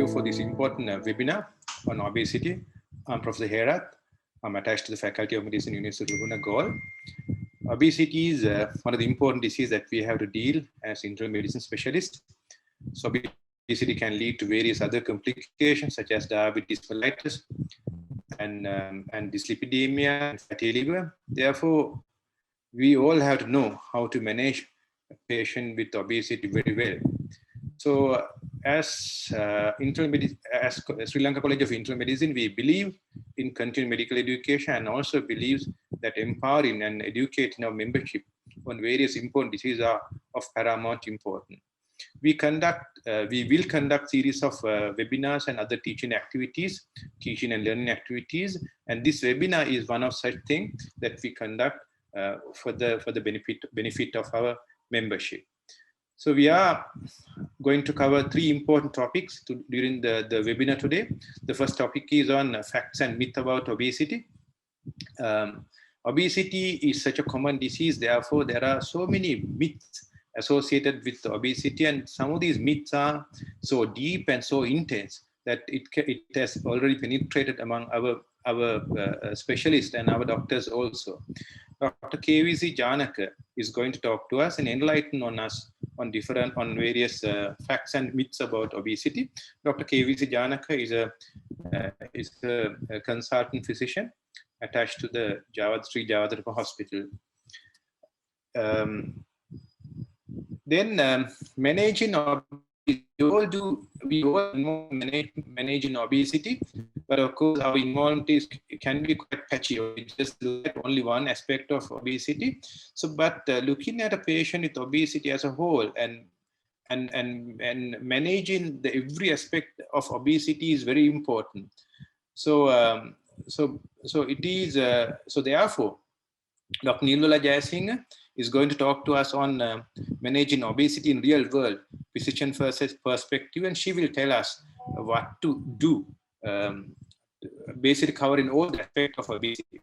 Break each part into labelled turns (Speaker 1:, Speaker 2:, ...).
Speaker 1: you for this important webinar on obesity. I'm Professor Herath. I'm attached to the Faculty of Medicine, University of Laguna. Obesity is one of the important diseases that we have to deal as internal medicine specialists. So obesity can lead to various other complications such as diabetes mellitus and dyslipidemia and fatty liver. Therefore, we all have to know how to manage a patient with obesity very well. So as Sri Lanka College of Internal Medicine, we believe in continuing medical education and also believes that empowering and educating our membership on various important diseases are of paramount importance. We will conduct series of webinars and other teaching activities, teaching and learning activities. And this webinar is one of such things that we conduct for the benefit of our membership. So we are going to cover three important topics during the webinar today. The first topic is on facts and myths about obesity. Obesity is such a common disease, therefore there are so many myths associated with obesity, and some of these myths are so deep and so intense that it has already penetrated among our specialists and our doctors also. Dr. KVC Janaka is going to talk to us and enlighten on various facts and myths about obesity. Dr. KVC Janaka is a consultant physician attached to the Sri Javadrapa Hospital. Then managing obesity, we all know managing obesity, but of course our involvement can be quite patchy. We just look at only one aspect of obesity. So, but looking at a patient with obesity as a whole and managing every aspect of obesity is very important. So it is. So therefore, Dr. Nirmala Jayasinghe is going to talk to us on managing obesity in real world, physician perspective, and she will tell us what to do, basically covering all the aspects of obesity.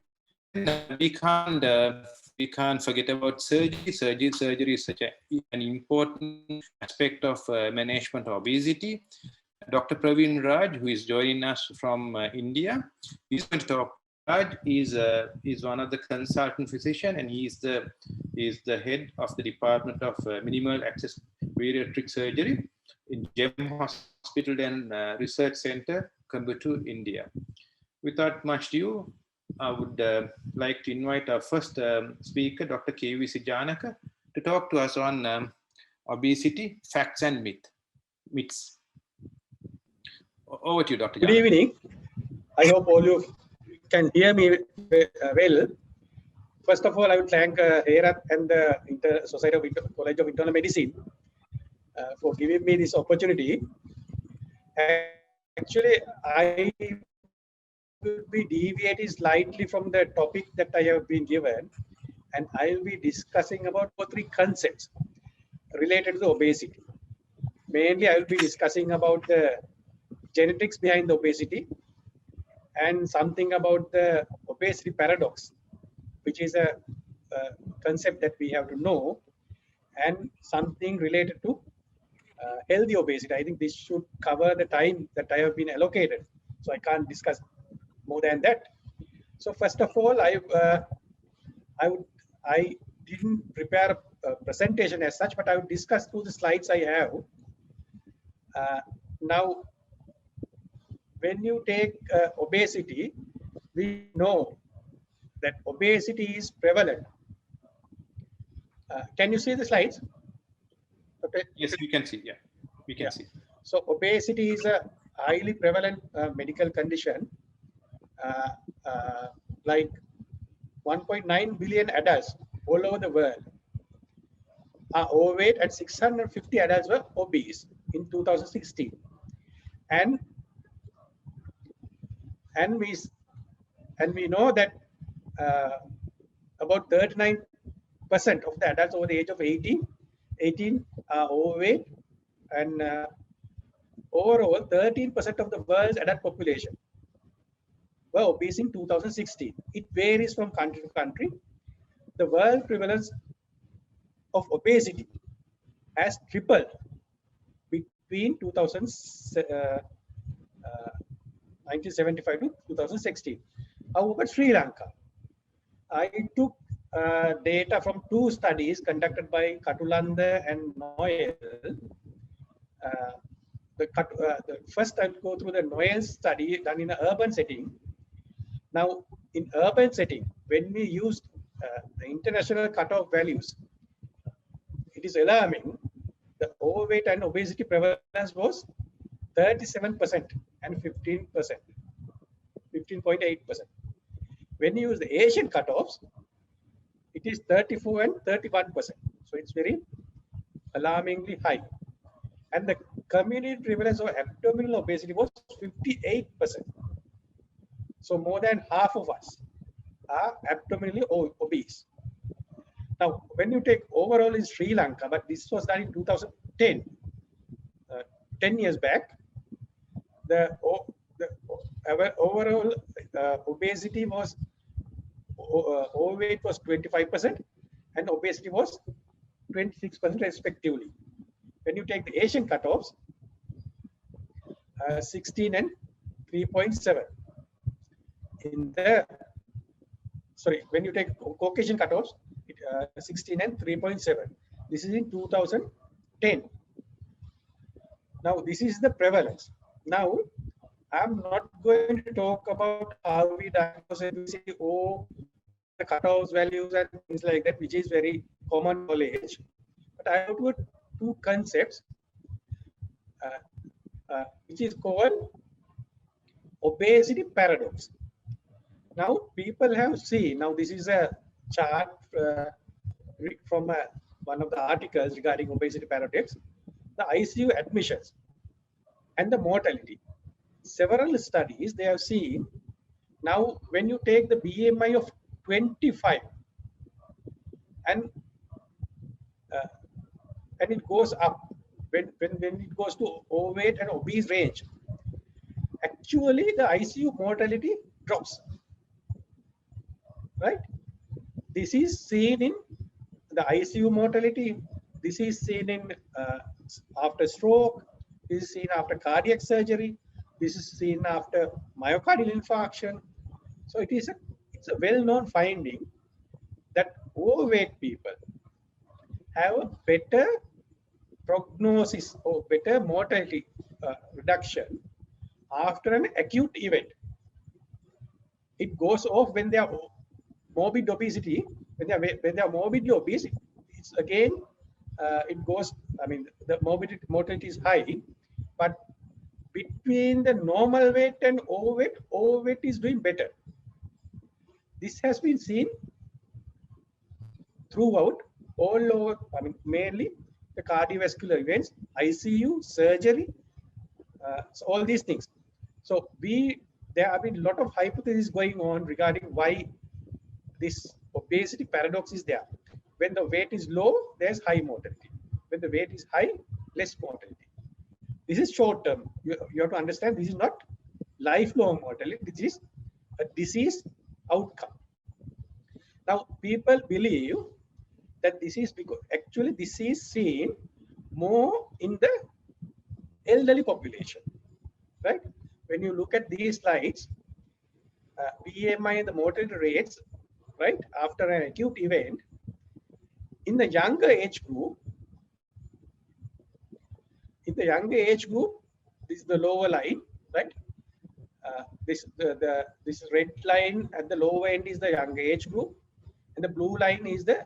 Speaker 1: We can't forget about surgery. Surgery is such an important aspect of management of obesity. Dr. Praveen Raj, who is joining us from India, he's going to talk. Raj is one of the consultant physician, and he is the head of the Department of Minimal Access Bariatric Surgery in GEM Hospital and Research Center, Coimbatore, India. Without much ado, I would like to invite our first speaker, Dr. KVC Janaka, to talk to us on obesity, facts and myths. Over to you, Dr. Janaka.
Speaker 2: Good evening. I hope all you can hear me well. First of all, I would thank Herath and the Society of College of Internal Medicine for giving me this opportunity. Actually, I will be deviating slightly from the topic that I have been given, and I will be discussing about 2 or 3 concepts related to obesity. Mainly, I will be discussing about the genetics behind the obesity, and something about the obesity paradox, which is a concept that we have to know, and something related to healthy obesity. I think this should cover the time that I have been allocated, so I can't discuss more than that. So first of all, I didn't prepare a presentation as such, but I would discuss through the slides I have. Now, when you take obesity, we know that obesity is prevalent. Can you see the slides? Okay.
Speaker 1: Yes, we can see. Yeah, we can see.
Speaker 2: So obesity is a highly prevalent medical condition. Like 1.9 billion adults all over the world are overweight, and 650 adults were obese in 2016. And we know that about 39% of the adults over the age of 18 are overweight, and overall 13% of the world's adult population were obese in 2016. It varies from country to country. The world prevalence of obesity has tripled between 2000 1975 to 2016. How about Sri Lanka? I took data from two studies conducted by Katulanda and Noel. The first I'll go through the Noel study done in an urban setting. Now, in urban setting, when we used the international cutoff values, it is alarming. The overweight and obesity prevalence was 37% and 15%, 15.8%. When you use the Asian cutoffs, it is 34 and 31%. So it's very alarmingly high. And the community prevalence of abdominal obesity was 58%. So more than half of us are abdominally obese. Now, when you take overall in Sri Lanka, but this was done in 2010, 10 years back, the overall obesity was, overweight was 25% and obesity was 26% respectively. When you take the Asian cutoffs, 16 and 3.7. In the, sorry, when you take Caucasian cutoffs, 16 and 3.7. This is in 2010. Now, this is the prevalence. Now, I'm not going to talk about how we diagnose obesity or the cutoffs values and things like that, which is very common knowledge. But I have got two concepts, which is called obesity paradox. Now, people have seen, now this is a chart from one of the articles regarding obesity paradox, the ICU admissions and the mortality. Several studies they have seen. Now, when you take the BMI of 25 and it goes up, when it goes to overweight and obese range, actually the ICU mortality drops, right? This is seen in the ICU mortality. This is seen in after stroke. This is seen after cardiac surgery. This is seen after myocardial infarction. So it's a well-known finding that overweight people have a better prognosis or better mortality reduction after an acute event. It goes off when they are morbid obesity. When they are morbidly obese, it's again it goes. I mean, the mortality is high, but between the normal weight and overweight is doing better. This has been seen throughout all over. I mean, mainly the cardiovascular events, ICU, surgery, so all these things. So there have been a lot of hypotheses going on regarding why this obesity paradox is there. When the weight is low, there's high mortality. When the weight is high, less mortality. This is short term. You have to understand this is not lifelong mortality. This is a disease outcome. Now, people believe that this is because actually this is seen more in the elderly population, right? When you look at these slides, BMI and the mortality rates, right, after an acute event, in the younger age group, this is the lower line, right? This red line at the lower end is the younger age group, and the blue line is the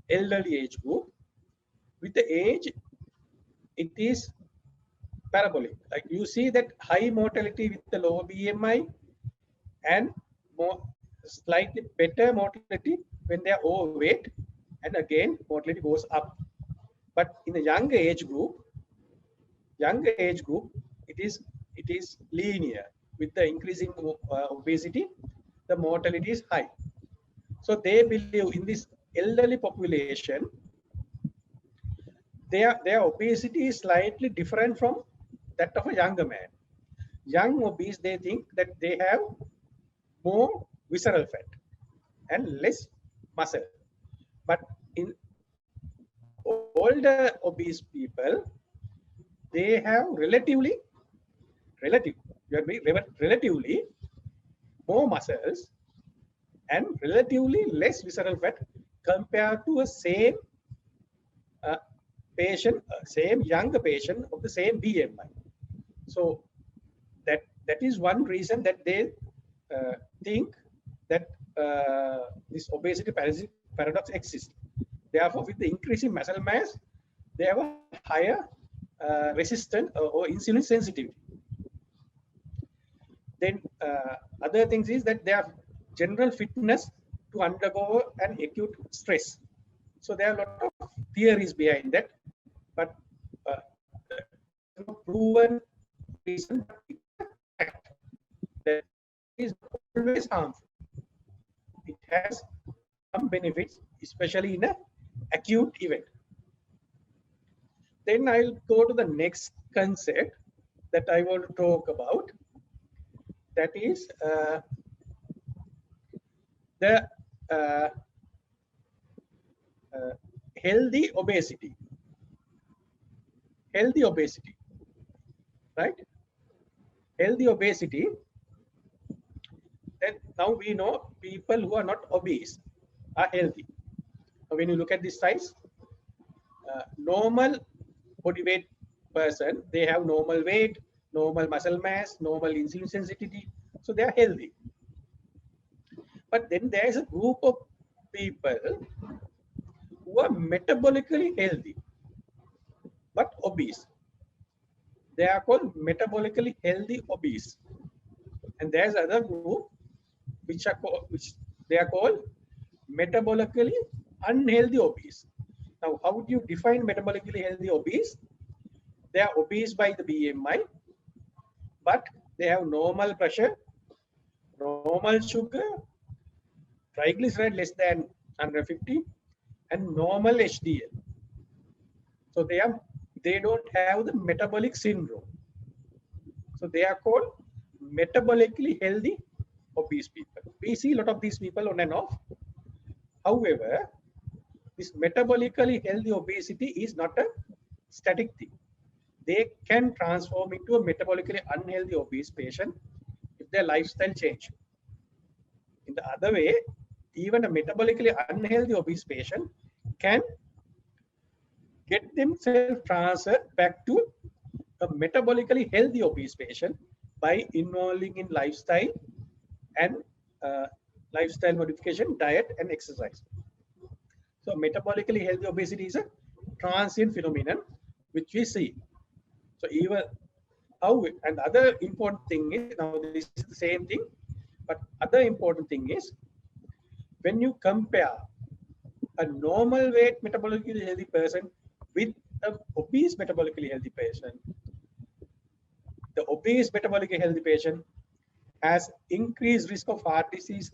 Speaker 2: elderly age group. With the age, it is parabolic. Like you see that high mortality with the lower BMI and slightly better mortality when they are overweight, and again mortality goes up. But in the younger age group, it is linear. With the increasing obesity, the mortality is high. So they believe in this elderly population, their obesity is slightly different from that of a younger man. Young obese, they think that they have more visceral fat and less muscle. But in older obese people, they have relative, you have relatively more muscles and relatively less visceral fat compared to a same uh, same younger patient of the same BMI. So that is one reason that they think that this obesity paradox exists. Therefore, with the increase in muscle mass, they have a higher resistance or insulin sensitivity. Then other things is that they have general fitness to undergo an acute stress. So there are a lot of theories behind that, but no proven reason, but it is a fact that is always harmful. It has some benefits, especially in an acute event. Then I'll go to the next concept that I want to talk about. That is the uh, healthy obesity. Healthy obesity, right? Healthy obesity. Then now we know people who are not obese are healthy. Now when you look at this size, normal body weight person, they have normal weight, normal muscle mass, normal insulin sensitivity, so they are healthy. But then there is a group of people who are metabolically healthy but obese. They are called metabolically healthy obese. And there's another group which they are called metabolically unhealthy obese. Now, how would you define metabolically healthy obese? They are obese by the BMI, but they have normal pressure, normal sugar, triglyceride less than 150, and normal HDL. So they don't have the metabolic syndrome. So they are called metabolically healthy obese people. We see a lot of these people on and off. However, this metabolically healthy obesity is not a static thing. They can transform into a metabolically unhealthy obese patient if their lifestyle change. In the other way, even a metabolically unhealthy obese patient can get themselves transferred back to a metabolically healthy obese patient by involving in lifestyle and lifestyle modification, diet, and exercise. So metabolically healthy obesity is a transient phenomenon which we see. So even how, and other important thing is, now this is the same thing, but other important thing is when you compare a normal weight metabolically healthy person with an obese metabolically healthy patient, the obese metabolically healthy patient has increased risk of heart disease,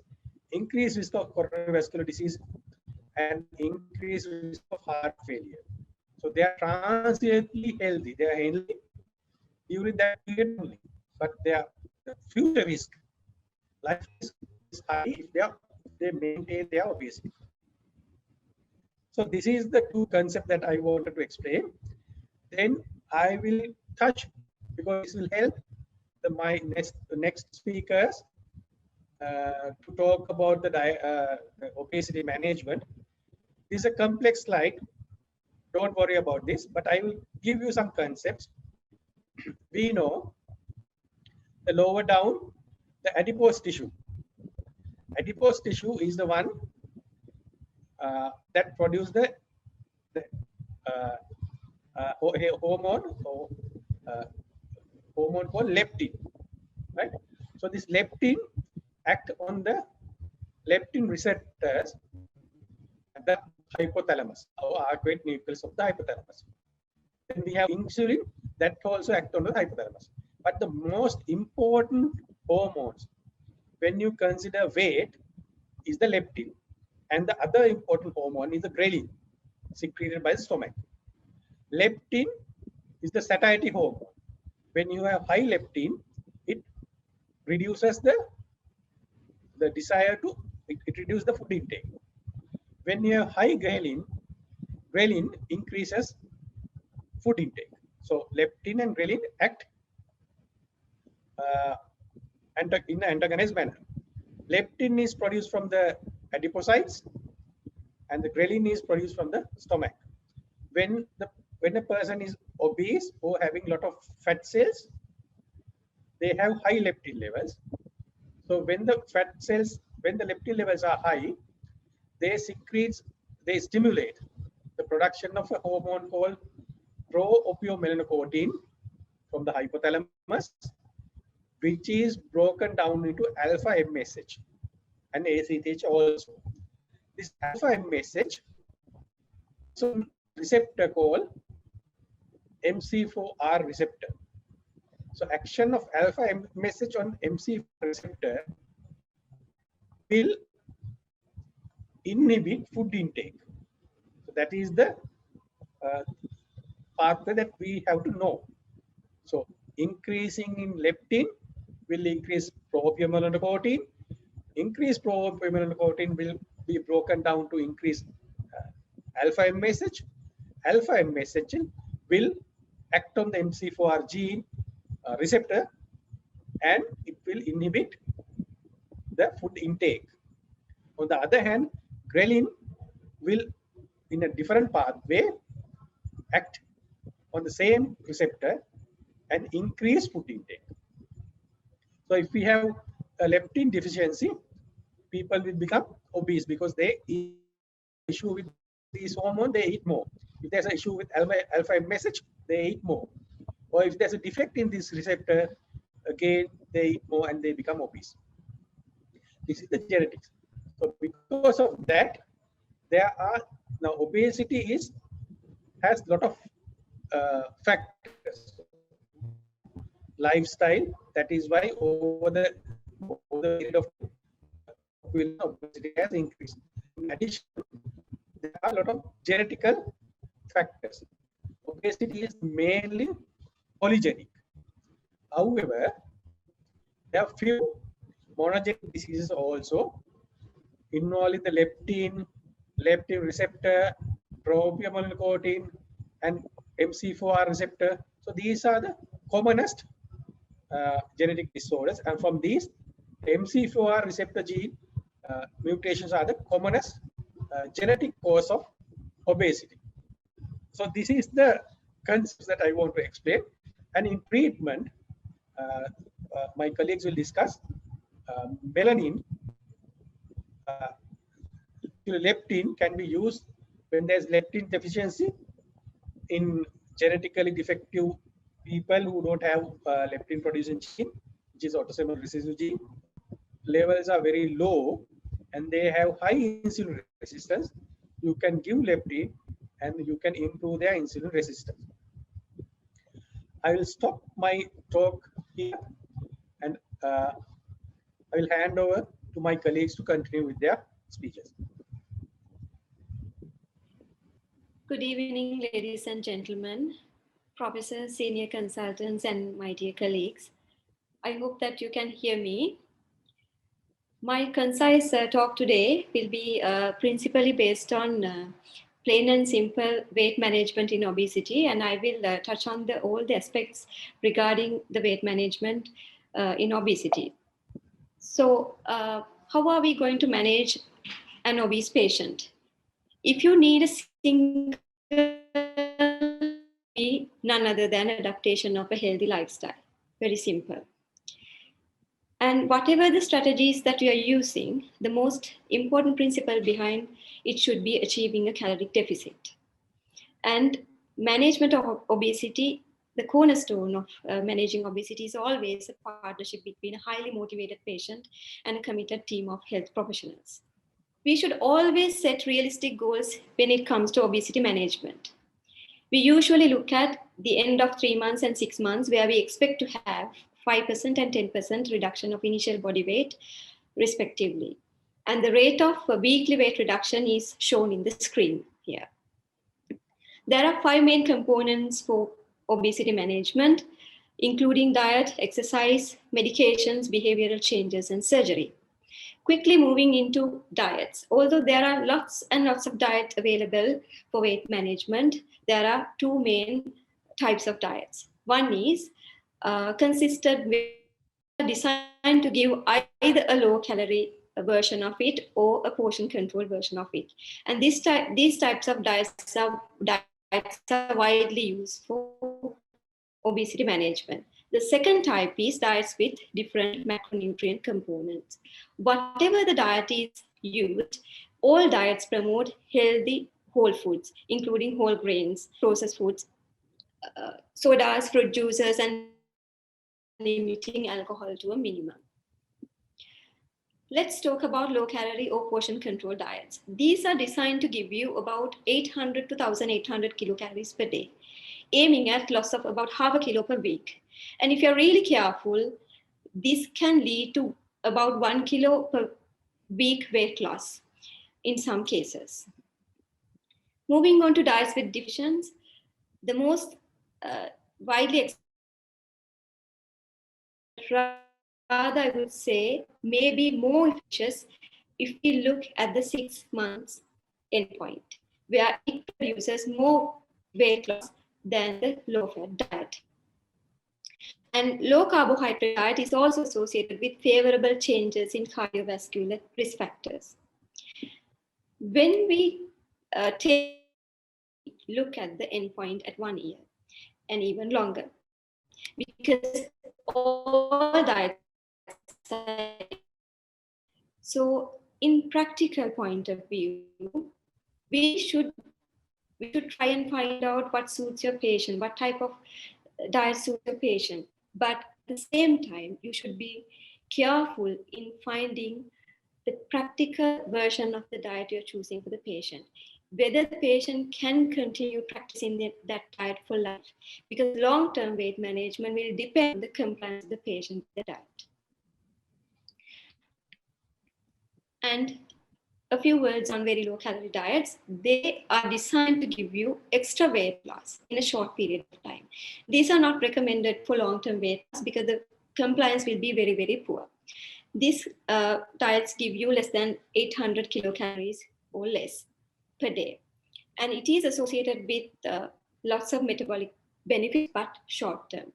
Speaker 2: increased risk of cardiovascular disease, and increased risk of heart failure. So they are transiently healthy. They are healthy during that period only, but their future risk, life risk is high if they maintain their obesity. So this is the two concepts that I wanted to explain. Then I will touch, because this will help my next speakers to talk about the obesity management. This is a complex slide. Don't worry about this, but I will give you some concepts. We know the lower down, the adipose tissue. Adipose tissue is the one that produces the hormone called leptin, right? So this leptin act on the leptin receptors at the hypothalamus, or arcuate nucleus of the hypothalamus. Then we have insulin that also act on the hypothalamus. But the most important hormones when you consider weight is the leptin, and the other important hormone is the ghrelin secreted by the stomach. Leptin is the satiety hormone. When you have high leptin, it reduces the desire to, it reduces the food intake. When you have high ghrelin, ghrelin increases food intake. So leptin and ghrelin act in an antagonized manner. Leptin is produced from the adipocytes, and the ghrelin is produced from the stomach. When a person is obese or having a lot of fat cells, they have high leptin levels. So when the leptin levels are high, they stimulate the production of a hormone called pro-opiomelanocortin from the hypothalamus, which is broken down into alpha MSH and ACTH also. This alpha MSH acts on receptor called MC4R receptor. So action of alpha MSH on MC4 receptor will inhibit food intake. So that is the pathway that we have to know. So increasing in leptin will increase pro-opiomelanocortin. Increased pro-opiomelanocortin will be broken down to increase alpha MSH. Alpha MSH will act on the MC4R gene receptor, and it will inhibit the food intake. On the other hand, ghrelin will, in a different pathway, act on the same receptor and increase food intake. So if we have a leptin deficiency, people will become obese because they issue with this hormone, they eat more. If there's an issue with alpha message, they eat more. Or if there's a defect in this receptor, again, they eat more and they become obese. This is the genetics. So because of that, there are now obesity has a lot of factors. Lifestyle, that is why over the period of obesity has increased. In addition, there are a lot of genetical factors. Obesity is mainly polygenic. However, there are few monogenic diseases also involving the leptin receptor, pro-opiomelanocortin, and MC4R receptor. So these are the commonest genetic disorders, and from these, the MC4R receptor gene mutations are the commonest genetic cause of obesity. So this is the concepts that I want to explain. And in treatment, my colleagues will discuss melanin. Leptin can be used when there's leptin deficiency in genetically defective people who don't have leptin producing gene, which is autosomal recessive gene. Levels are very low and they have high insulin resistance. You can give leptin and you can improve their insulin resistance. I will stop my talk here and I will hand over to my colleagues to continue with their speeches.
Speaker 3: Good evening, ladies and gentlemen, professors, senior consultants, and my dear colleagues. I hope that you can hear me. My concise talk today will be principally based on plain and simple weight management in obesity, and I will touch on all the aspects regarding the weight management in obesity. So, how are we going to manage an obese patient? If you need a single, none other than adaptation of a healthy lifestyle. Very simple. And whatever the strategies that you are using, the most important principle behind it should be achieving a caloric deficit. And management of obesity, the cornerstone of managing obesity is always a partnership between a highly motivated patient and a committed team of health professionals. We should always set realistic goals when it comes to obesity management. We usually look at the end of 3 months and 6 months where we expect to have 5% and 10% reduction of initial body weight, respectively. And the rate of weekly weight reduction is shown in the screen here. There are 5 main components for obesity management, including diet, exercise, medications, behavioral changes, and surgery. Quickly moving into diets. Although there are lots and lots of diets available for weight management, there are 2 main types of diets. One is consistent weight designed to give either a low calorie version of it or a portion control version of it. And these types of diets are widely used for obesity management. The second type is diets with different macronutrient components. Whatever the diet is used, all diets promote healthy whole foods, including whole grains, processed foods, sodas, fruit juices, and limiting alcohol to a minimum. Let's talk about low calorie or portion control diets. These are designed to give you about 800 to 1800 kilocalories per day, aiming at loss of about half a kilo per week. And if you're really careful, this can lead to about 1 kilo per week weight loss in some cases. Moving on to diets with deficiencies, the most widely rather, I would say, maybe more efficacious if we look at the 6 months endpoint, where it produces more weight loss than the low-fat diet. And low carbohydrate diet is also associated with favorable changes in cardiovascular risk factors. When we look at the endpoint at 1 year and even longer, because all diets. So in practical point of view, we should try and find out what suits your patient, what type of diet suits your patient. But at the same time, you should be careful in finding the practical version of the diet you're choosing for the patient, whether the patient can continue practicing that diet for life, because long-term weight management will depend on the compliance of the patient with the diet. And a few words on very low calorie diets. They are designed to give you extra weight loss in a short period of time. These are not recommended for long-term weight loss because the compliance will be very, very poor. These diets give you less than 800 kilocalories or less per day. And it is associated with lots of metabolic benefits, but short-term.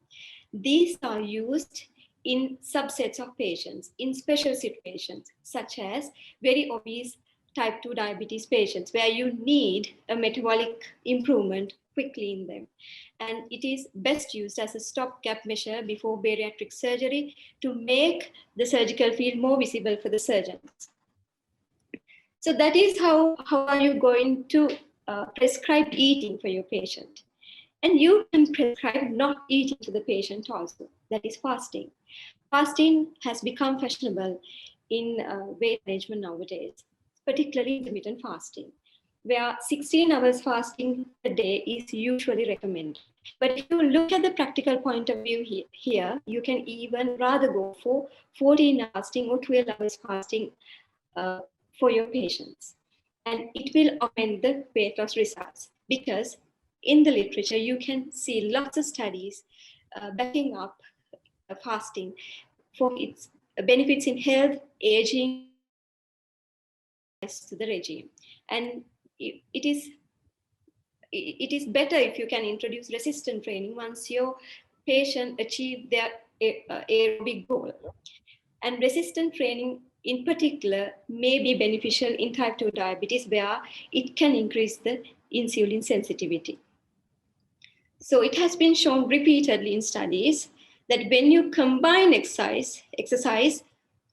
Speaker 3: These are used in subsets of patients, in special situations, such as very obese type 2 diabetes patients, where you need a metabolic improvement quickly in them. And it is best used as a stopgap measure before bariatric surgery to make the surgical field more visible for the surgeons. So that is how are you going to prescribe eating for your patient. And you can prescribe not eating to the patient also, that is fasting. Fasting has become fashionable in weight management nowadays, particularly intermittent fasting, where 16 hours fasting a day is usually recommended. But if you look at the practical point of view here, you can even rather go for 14 hours fasting or 12 hours fasting for your patients. And it will augment the weight loss results, because in the literature, you can see lots of studies backing up fasting for its benefits in health, aging, to the regime. And it is better if you can introduce resistant training once your patient achieve their aerobic goal. And resistant training in particular may be beneficial in type 2 diabetes, where it can increase the insulin sensitivity. So it has been shown repeatedly in studies that when you combine exercise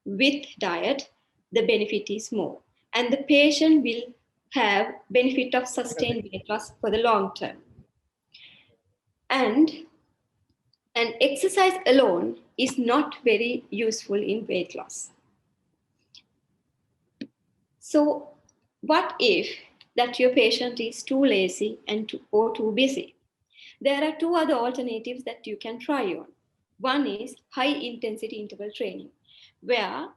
Speaker 3: with diet, the benefit is more. And the patient will have benefit of sustained weight loss for the long term. And exercise alone is not very useful in weight loss. So what if that your patient is too lazy or too busy? There are two other alternatives that you can try on. One is high intensity interval training, where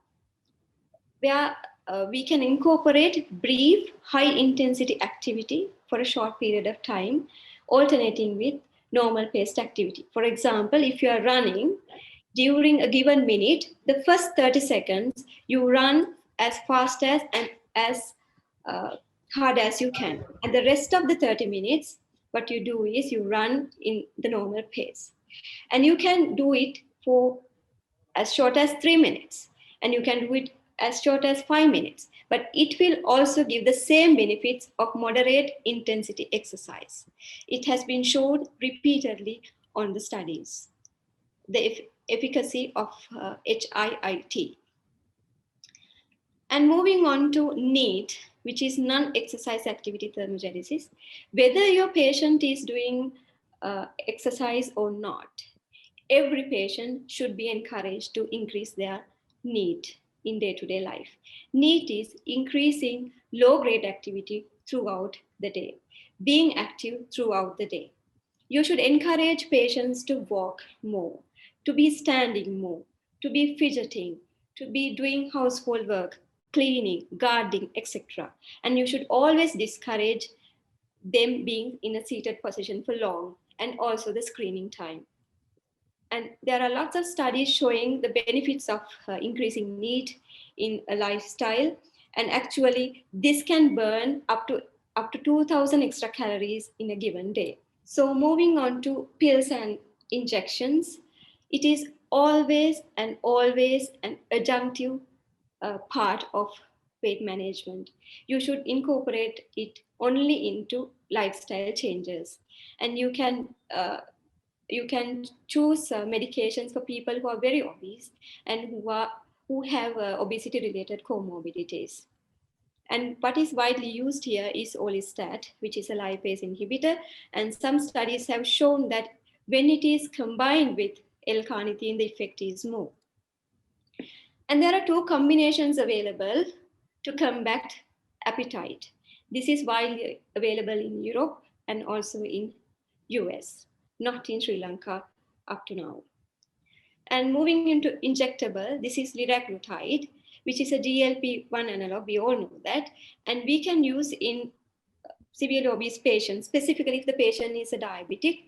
Speaker 3: we can incorporate brief high intensity activity for a short period of time, alternating with normal paced activity. For example, if you are running, during a given minute, the first 30 seconds, you run as fast as and as hard as you can. And the rest of the 30 minutes, what you do is you run in the normal pace. And you can do it for as short as 3 minutes, and you can do it as short as 5 minutes. But it will also give the same benefits of moderate intensity exercise. It has been shown repeatedly on the studies, the efficacy of HIIT. And moving on to NEAT, which is non-exercise activity thermogenesis, whether your patient is doing exercise or not, every patient should be encouraged to increase their NEAT in day-to-day life. NEAT is increasing low-grade activity throughout the day, being active throughout the day. You should encourage patients to walk more, to be standing more, to be fidgeting, to be doing household work, cleaning, gardening, etc. And you should always discourage them being in a seated position for long, and also the screening time. And there are lots of studies showing the benefits of increasing NEAT in a lifestyle. And actually, this can burn up to 2,000 extra calories in a given day. So moving on to pills and injections, it is always an adjunctive part of weight management. You should incorporate it only into lifestyle changes, and you can choose medications for people who are very obese and who have obesity related comorbidities. And what is widely used here is orlistat, which is a lipase inhibitor. And some studies have shown that when it is combined with L-carnitine, the effect is more. And there are two combinations available to combat appetite. This is widely available in Europe and also in US, not in Sri Lanka up to now. And moving into injectable, this is liraglutide, which is a GLP-1 analog, we all know that, and we can use in severely obese patients, specifically if the patient is a diabetic,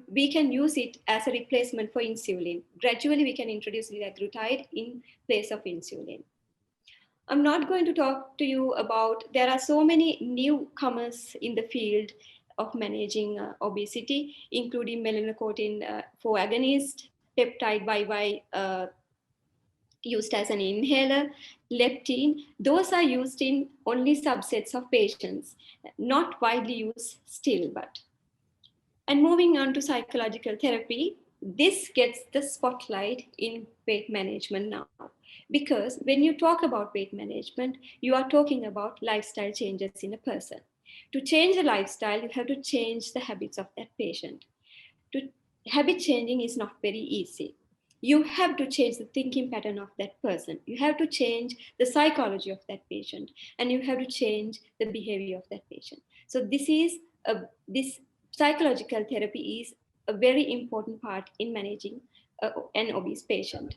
Speaker 3: we can use it as a replacement for insulin. Gradually, we can introduce liraglutide in place of insulin. I'm not going to talk to you about, there are so many newcomers in the field of managing obesity, including melanocortin 4 agonist, peptide YY used as an inhaler, leptin. Those are used in only subsets of patients, not widely used still, but. And moving on to psychological therapy, this gets the spotlight in weight management now. Because when you talk about weight management, you are talking about lifestyle changes in a person. To change the lifestyle, you have to change the habits of that patient. Habit changing is not very easy. You have to change the thinking pattern of that person. You have to change the psychology of that patient, and you have to change the behavior of that patient. So this psychological therapy is a very important part in managing an obese patient.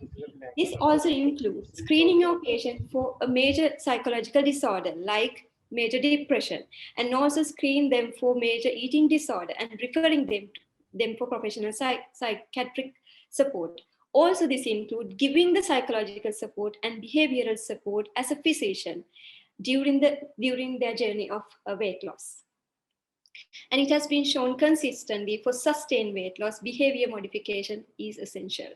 Speaker 3: This also includes screening your patient for a major psychological disorder like major depression, and also screen them for major eating disorder and referring them for professional psychiatric support. Also, this includes giving the psychological support and behavioral support as a physician during their journey of weight loss. And it has been shown consistently for sustained weight loss, behavior modification is essential.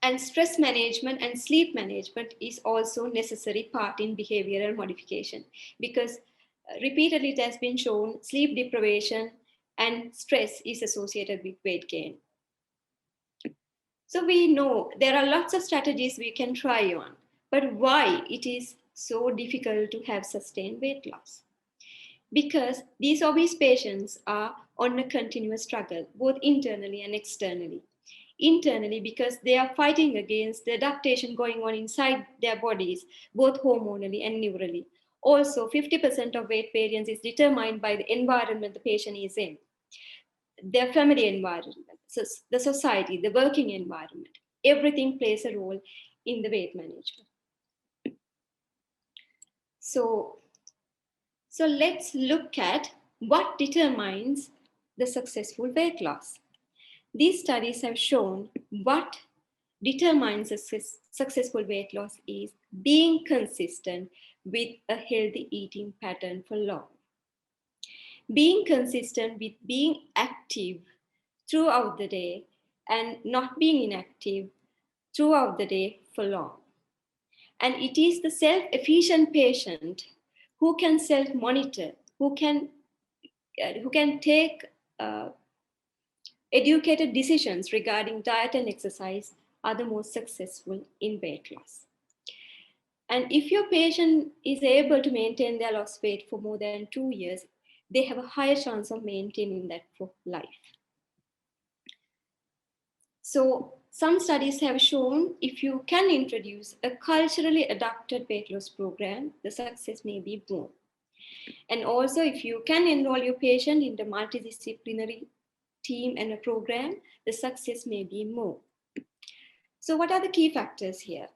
Speaker 3: And stress management and sleep management is also necessary part in behavioral modification, because repeatedly it has been shown sleep deprivation and stress is associated with weight gain. So we know there are lots of strategies we can try on, but why it is so difficult to have sustained weight loss? Because these obese patients are on a continuous struggle, both internally and externally. Internally, because they are fighting against the adaptation going on inside their bodies, both hormonally and neurally. Also, 50% of weight variance is determined by the environment the patient is in, their family environment, so the society, the working environment. Everything plays a role in the weight management. So let's look at what determines the successful weight loss. These studies have shown what determines a successful weight loss is being consistent with a healthy eating pattern for long. Being consistent with being active throughout the day and not being inactive throughout the day for long. And it is the self-efficient patient who can self-monitor, who can take educated decisions regarding diet and exercise are the most successful in weight loss. And if your patient is able to maintain their lost weight for more than 2 years, they have a higher chance of maintaining that for life. So some studies have shown if you can introduce a culturally adapted weight loss program, the success may be more. And also if you can enroll your patient in the multidisciplinary team and a program, the success may be more. So what are the key factors here?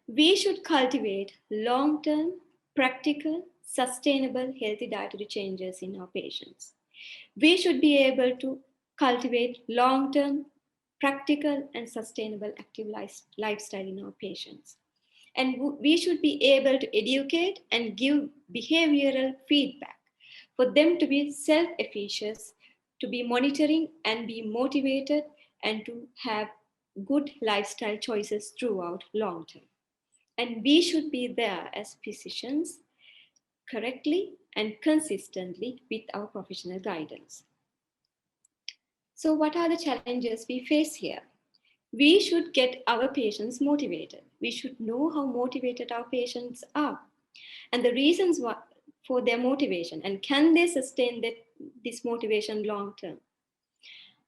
Speaker 3: We should cultivate long-term, practical, sustainable, healthy dietary changes in our patients. We should be able to cultivate long-term, practical, and sustainable active lifestyle in our patients. And we should be able to educate and give behavioral feedback for them to be self-efficacious, to be monitoring and be motivated, and to have good lifestyle choices throughout long term. And we should be there as physicians correctly and consistently with our professional guidance. So what are the challenges we face here? We should get our patients motivated. We should know how motivated our patients are and the reasons for their motivation, and can they sustain this motivation long term.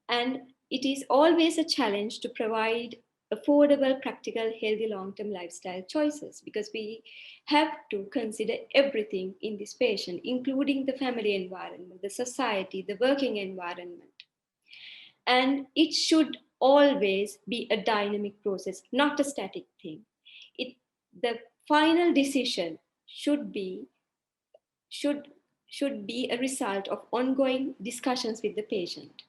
Speaker 3: And it is always a challenge to provide affordable, practical, healthy long-term lifestyle choices, because we have to consider everything in this patient, including the family environment, the society, the working environment. And it should always be a dynamic process, not a static thing. The final decision should be a result of ongoing discussions with the patient.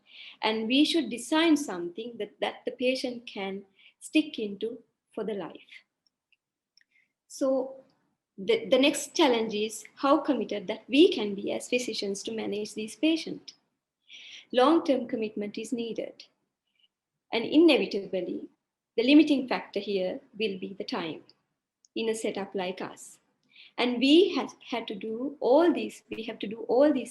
Speaker 3: And we should design something that the patient can stick into for the life. So the next challenge is how committed that we can be as physicians to manage these patients. Long-term commitment is needed. And inevitably, the limiting factor here will be the time in a setup like us. And we have to do all these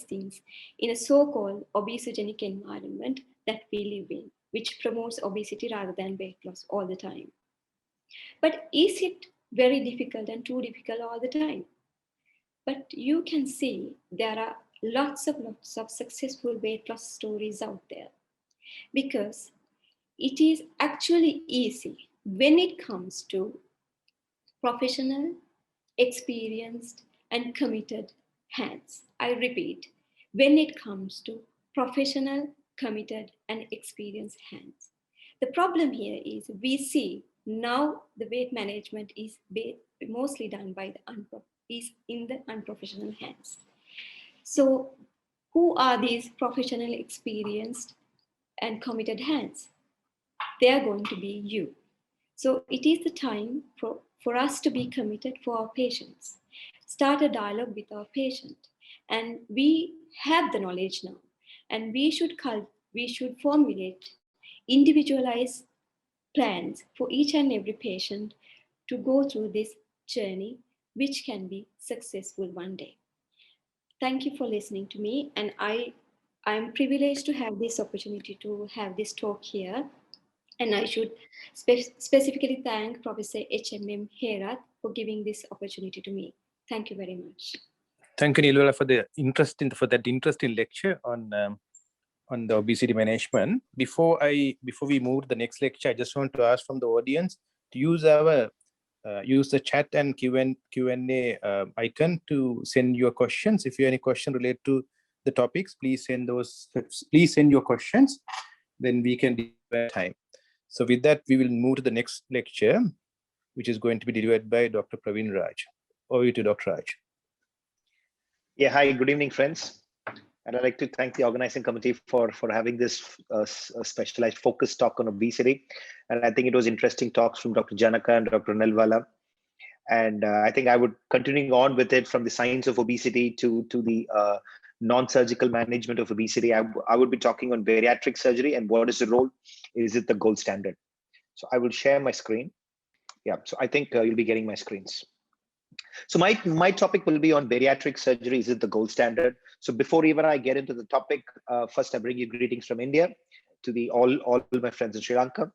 Speaker 3: things in a so-called obesogenic environment that we live in, which promotes obesity rather than weight loss all the time. But is it very difficult and too difficult all the time? But you can see there are lots of successful weight loss stories out there, because it is actually easy when it comes to professional, experienced, and committed hands. I repeat, when it comes to professional, committed, and experienced hands. The problem here is we see now the weight management is mostly done by is in the unprofessional hands. So who are these professional, experienced, and committed hands? They are going to be you. So it is the time for us to be committed for our patients. Start a dialogue with our patient. And we have the knowledge now. And we should formulate individualized plans for each and every patient to go through this journey, which can be successful one day. Thank you for listening to me. And I'm privileged to have this opportunity to have this talk here. And I should specifically thank Professor HMM Herat for giving this opportunity to me. Thank you very much.
Speaker 4: Thank you, Nilwala, for that interesting lecture on the obesity management. Before we move to the next lecture, I just want to ask from the audience to use the chat and Q&A icon to send your questions. If you have any question related to the topics, please send your questions. Then we can divide time. So with that, we will move to the next lecture, which is going to be delivered by Dr. Praveen Raj. Over to Dr. Raj.
Speaker 5: Yeah, hi, good evening, friends. And I'd like to thank the organizing committee for having this specialized focus talk on obesity. And I think it was interesting talks from Dr. Janaka and Dr. Nilwala. And I think I would continue on with it from the science of obesity to the non-surgical management of obesity, I would be talking on bariatric surgery and what is the role? Is it the gold standard? So I will share my screen. Yeah, so I think you'll be getting my screens. So my topic will be on bariatric surgery. Is it the gold standard? So before even I get into the topic, first I bring you greetings from India to all my friends in Sri Lanka.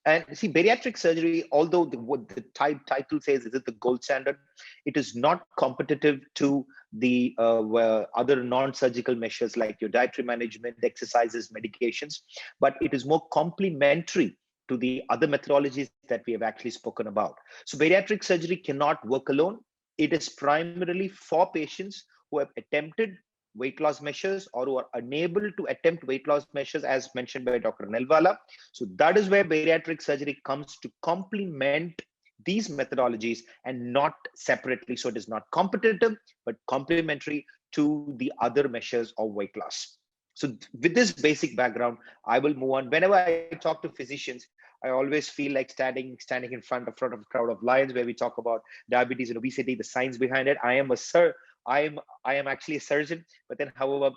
Speaker 5: And see, bariatric surgery, although what the title says, is it the gold standard? It is not competitive to the other non-surgical measures like your dietary management, exercises, medications, but it is more complementary to the other methodologies that we have actually spoken about. So bariatric surgery cannot work alone. It is primarily for patients who have attempted weight loss measures or who are unable to attempt weight loss measures, as mentioned by Dr. Nelvala. So that is where bariatric surgery comes to complement these methodologies and not separately. So it is not competitive, but complementary to the other measures of weight loss. So with this basic background, I will move on. Whenever I talk to physicians, I always feel like standing in front of a crowd of lions where we talk about diabetes and obesity, the science behind it. I am actually a surgeon, but then, however,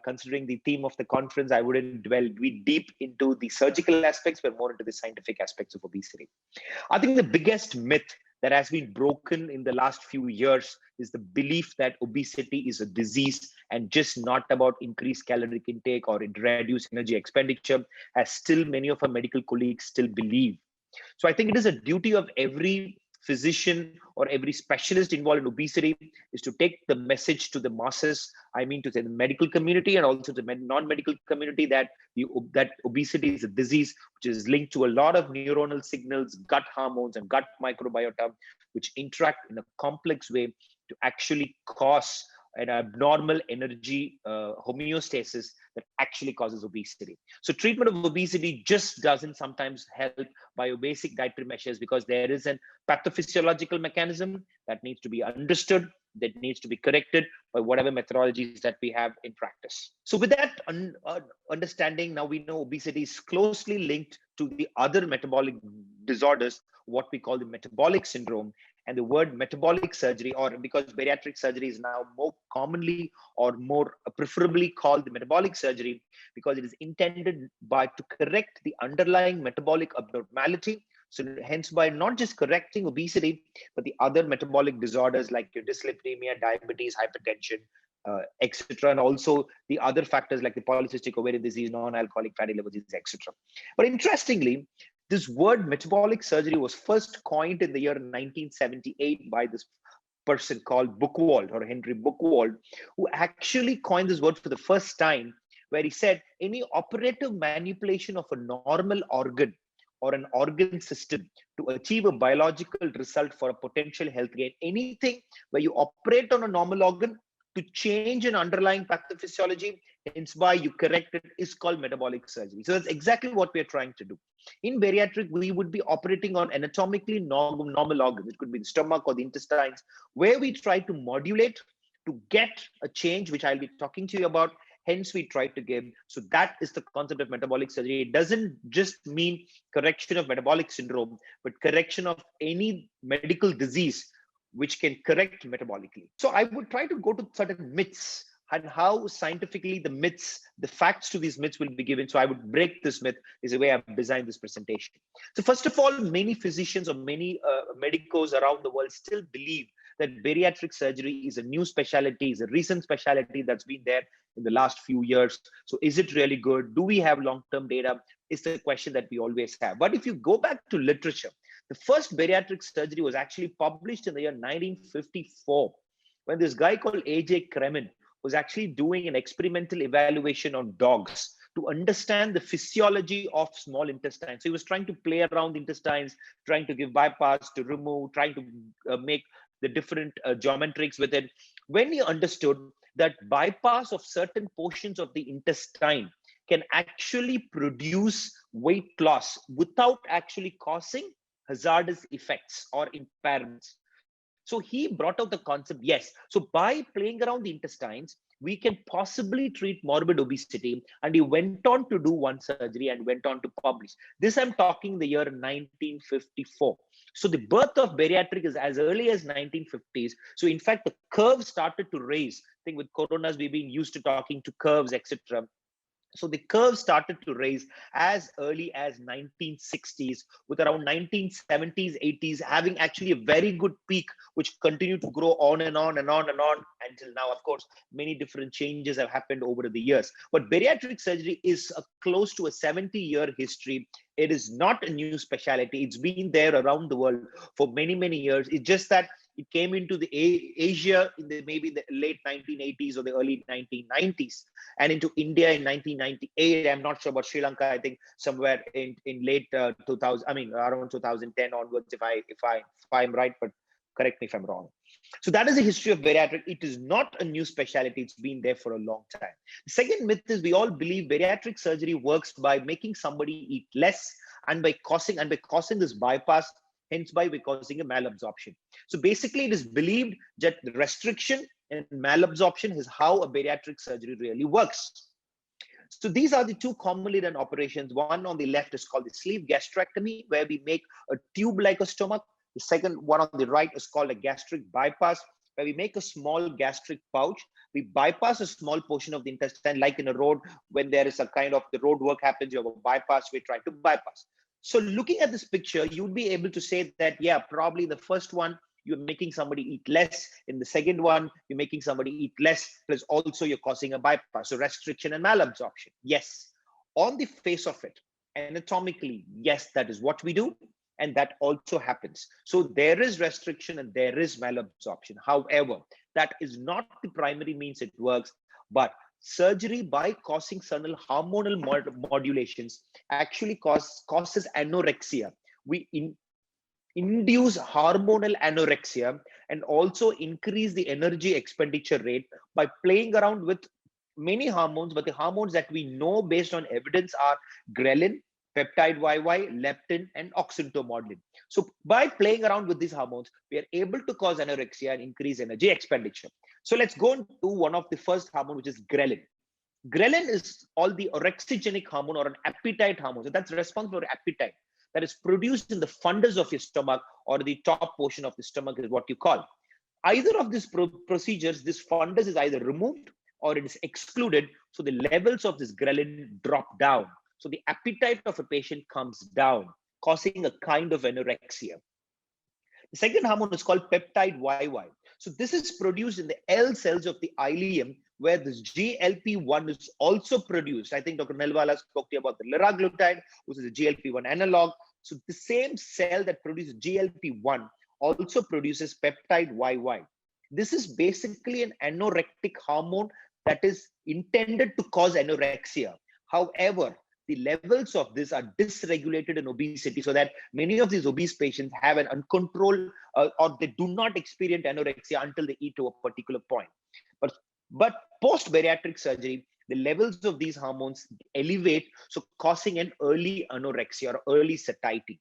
Speaker 5: considering the theme of the conference, I wouldn't dwell deep into the surgical aspects, but more into the scientific aspects of obesity. I think the biggest myth that has been broken in the last few years is the belief that obesity is a disease and just not about increased caloric intake or reduced energy expenditure, as still many of our medical colleagues still believe. So I think it is a duty of every physician or every specialist involved in obesity is to take the message to the masses. I mean, to say the medical community and also the non-medical community that obesity is a disease which is linked to a lot of neuronal signals, gut hormones, and gut microbiota, which interact in a complex way to actually cause an abnormal energy homeostasis that actually causes obesity. So treatment of obesity just doesn't sometimes help by basic dietary measures, because there is a pathophysiological mechanism that needs to be understood, that needs to be corrected by whatever methodologies that we have in practice. So with that understanding, now we know obesity is closely linked to the other metabolic disorders, what we call the metabolic syndrome. And the word metabolic surgery, or because bariatric surgery is now more commonly or more preferably called the metabolic surgery, because it is intended to correct the underlying metabolic abnormality. So hence, by not just correcting obesity, but the other metabolic disorders like your dyslipidemia, diabetes, hypertension, etc., and also the other factors like the polycystic ovarian disease, non-alcoholic fatty liver disease, etc. But interestingly, this word metabolic surgery was first coined in the year 1978 by this person called Buchwald, or Henry Buchwald, who actually coined this word for the first time, where he said any operative manipulation of a normal organ or an organ system to achieve a biological result for a potential health gain, anything where you operate on a normal organ to change an underlying pathophysiology, hence by you correct it, is called metabolic surgery. So that's exactly what we're trying to do. In bariatric, we would be operating on anatomically normal organs. It could be the stomach or the intestines, where we try to modulate to get a change, which I'll be talking to you about. Hence, we try to give. So that is the concept of metabolic surgery. It doesn't just mean correction of metabolic syndrome, but correction of any medical disease which can correct metabolically. So I would try to go to certain myths and how scientifically the facts to these myths will be given. So I would break this myth is the way I've designed this presentation. So first of all, many physicians or many medicos around the world still believe that bariatric surgery is a new specialty, is a recent specialty that's been there in the last few years. So is it really good? Do we have long-term data? Is the question that we always have. But if you go back to literature, the first bariatric surgery was actually published in the year 1954, when this guy called A.J. Kremen was actually doing an experimental evaluation on dogs to understand the physiology of small intestines. So he was trying to play around the intestines, trying to give bypass, to remove, trying to make the different geometrics with it. When he understood that bypass of certain portions of the intestine can actually produce weight loss without actually causing hazardous effects or impairments. So he brought out the concept, yes. So by playing around the intestines, we can possibly treat morbid obesity. And he went on to do one surgery and went on to publish. This I'm talking the year 1954. So the birth of bariatric is as early as 1950s. So in fact, the curve started to raise. I think with coronas, we've been used to talking to curves, etc. So the curve started to raise as early as 1960s, with around 1970s, 80s having actually a very good peak, which continued to grow on and on and on and on until now. Of course, many different changes have happened over the years. But bariatric surgery is close to a 70-year history. It is not a new specialty. It's been there around the world for many, many years. It's just that it came into the Asia in the maybe the late 1980s or the early 1990s, and into India in 1998. I'm not sure about Sri Lanka. I think somewhere in late 2000. I mean around 2010 onwards, if I'm right, but correct me if I'm wrong. So that is the history of bariatric. It is not a new specialty. It's been there for a long time. The second myth is we all believe bariatric surgery works by making somebody eat less and by causing this bypass, hence by causing a malabsorption. So basically, it is believed that the restriction and malabsorption is how a bariatric surgery really works. So these are the two commonly done operations. One on the left is called the sleeve gastrectomy, where we make a tube like a stomach. The second one on the right is called a gastric bypass, where we make a small gastric pouch. We bypass a small portion of the intestine, like in a road, when there is a kind of the road work happens, you have a bypass, we try to bypass. So looking at this picture, you'd be able to say that, yeah, probably the first one, you're making somebody eat less. In the second one, you're making somebody eat less, plus also you're causing a bypass. So restriction and malabsorption. Yes, on the face of it, anatomically, yes, that is what we do. And that also happens. So there is restriction and there is malabsorption. However, that is not the primary means it works, but surgery by causing certain hormonal modulations actually causes anorexia. We induce hormonal anorexia and also increase the energy expenditure rate by playing around with many hormones, but the hormones that we know based on evidence are ghrelin, peptide YY, leptin, and oxyntomodulin. So by playing around with these hormones, we are able to cause anorexia and increase energy expenditure. So let's go into one of the first hormone, which is ghrelin. Ghrelin is all the orexigenic hormone or an appetite hormone. So that's responsible for appetite, that is produced in the fundus of your stomach, or the top portion of the stomach is what you call. Either of these procedures, this fundus is either removed or it is excluded. So the levels of this ghrelin drop down. So the appetite of a patient comes down, causing a kind of anorexia. The second hormone is called peptide YY. So this is produced in the L cells of the ileum, where this GLP-1 is also produced. I think Dr. Nelwala spoke to you about the liraglutide, which is a GLP-1 analog. So the same cell that produces GLP-1 also produces peptide YY. This is basically an anorectic hormone that is intended to cause anorexia. However, the levels of this are dysregulated in obesity, so that many of these obese patients have an uncontrolled or they do not experience anorexia until they eat to a particular point. But post-bariatric surgery, the levels of these hormones elevate, so causing an early anorexia or early satiety.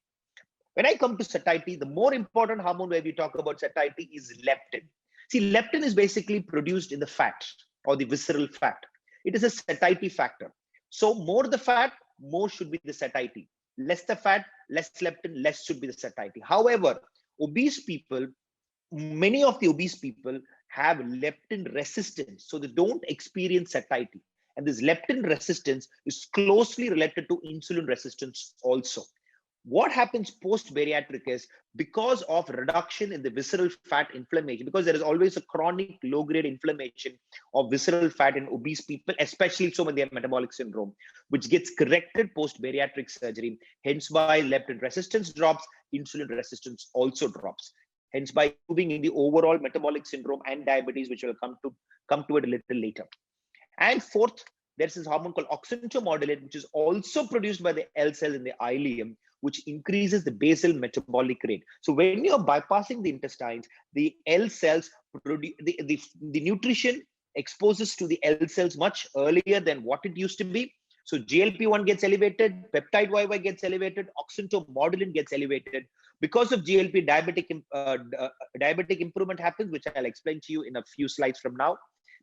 Speaker 5: When I come to satiety, the more important hormone where we talk about satiety is leptin. See, leptin is basically produced in the fat or the visceral fat. It is a satiety factor. So more the fat, more should be the satiety. Less the fat, less leptin, less should be the satiety. However, obese people, many of the obese people have leptin resistance, so they don't experience satiety. And this leptin resistance is closely related to insulin resistance also. What happens post-bariatric is, because of reduction in the visceral fat inflammation, because there is always a chronic low-grade inflammation of visceral fat in obese people, especially so when they have metabolic syndrome, which gets corrected post-bariatric surgery. Hence why leptin resistance drops, insulin resistance also drops. Hence by moving in the overall metabolic syndrome and diabetes, which will come to it a little later. And fourth, there's this hormone called oxyntomodulin, which is also produced by the L cells in the ileum, which increases the basal metabolic rate. So when you're bypassing the intestines, the L cells produce the nutrition exposes to the L cells much earlier than what it used to be. So GLP-1 gets elevated, peptide YY gets elevated, oxyntomodulin gets elevated. Because of GLP, diabetic improvement happens, which I'll explain to you in a few slides from now.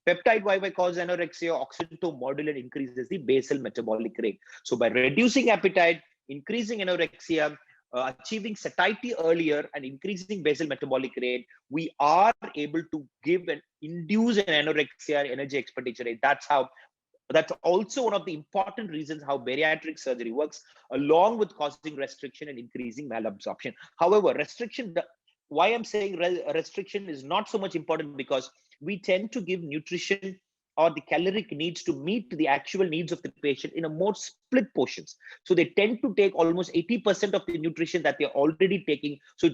Speaker 5: Peptide YY causes anorexia, oxytocin increases the basal metabolic rate. So by reducing appetite, increasing anorexia, achieving satiety earlier and increasing basal metabolic rate, we are able to give and induce an anorexia energy expenditure rate. That's also one of the important reasons how bariatric surgery works, along with causing restriction and increasing malabsorption. However, why I'm saying restriction is not so much important, because we tend to give nutrition or the caloric needs to meet the actual needs of the patient in a more split portions. So they tend to take almost 80% of the nutrition that they're already taking. So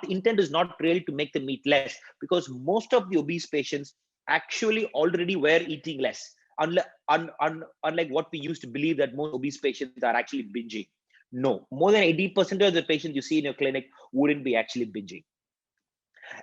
Speaker 5: intent is not really to make them eat less, because most of the obese patients actually already were eating less. Unlike what we used to believe, that most obese patients are actually binging. No, more than 80% of the patients you see in your clinic wouldn't be actually binging.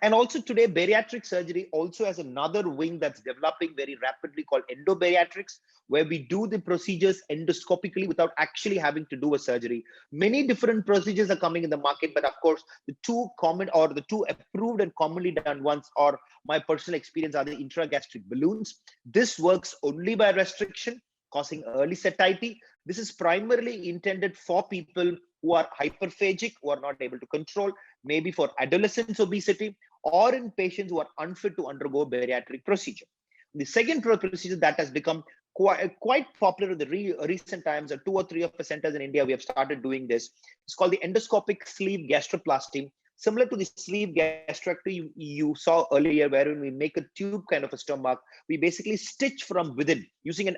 Speaker 5: And also today, bariatric surgery also has another wing that's developing very rapidly called endobariatrics, where we do the procedures endoscopically without actually having to do a surgery. Many different procedures are coming in the market, but of course, the two common or the two approved and commonly done ones, or my personal experience, are the intragastric balloons. This works only by restriction, causing early satiety. This is primarily intended for people who are hyperphagic, who are not able to control, maybe for adolescents obesity, or in patients who are unfit to undergo bariatric procedure. The second procedure that has become quite popular in the recent times, 2 or 3 of the centers in India, we have started doing this. It's called the endoscopic sleeve gastroplasty. Similar to the sleeve gastrectomy you saw earlier, wherein we make a tube kind of a stomach, we basically stitch from within using an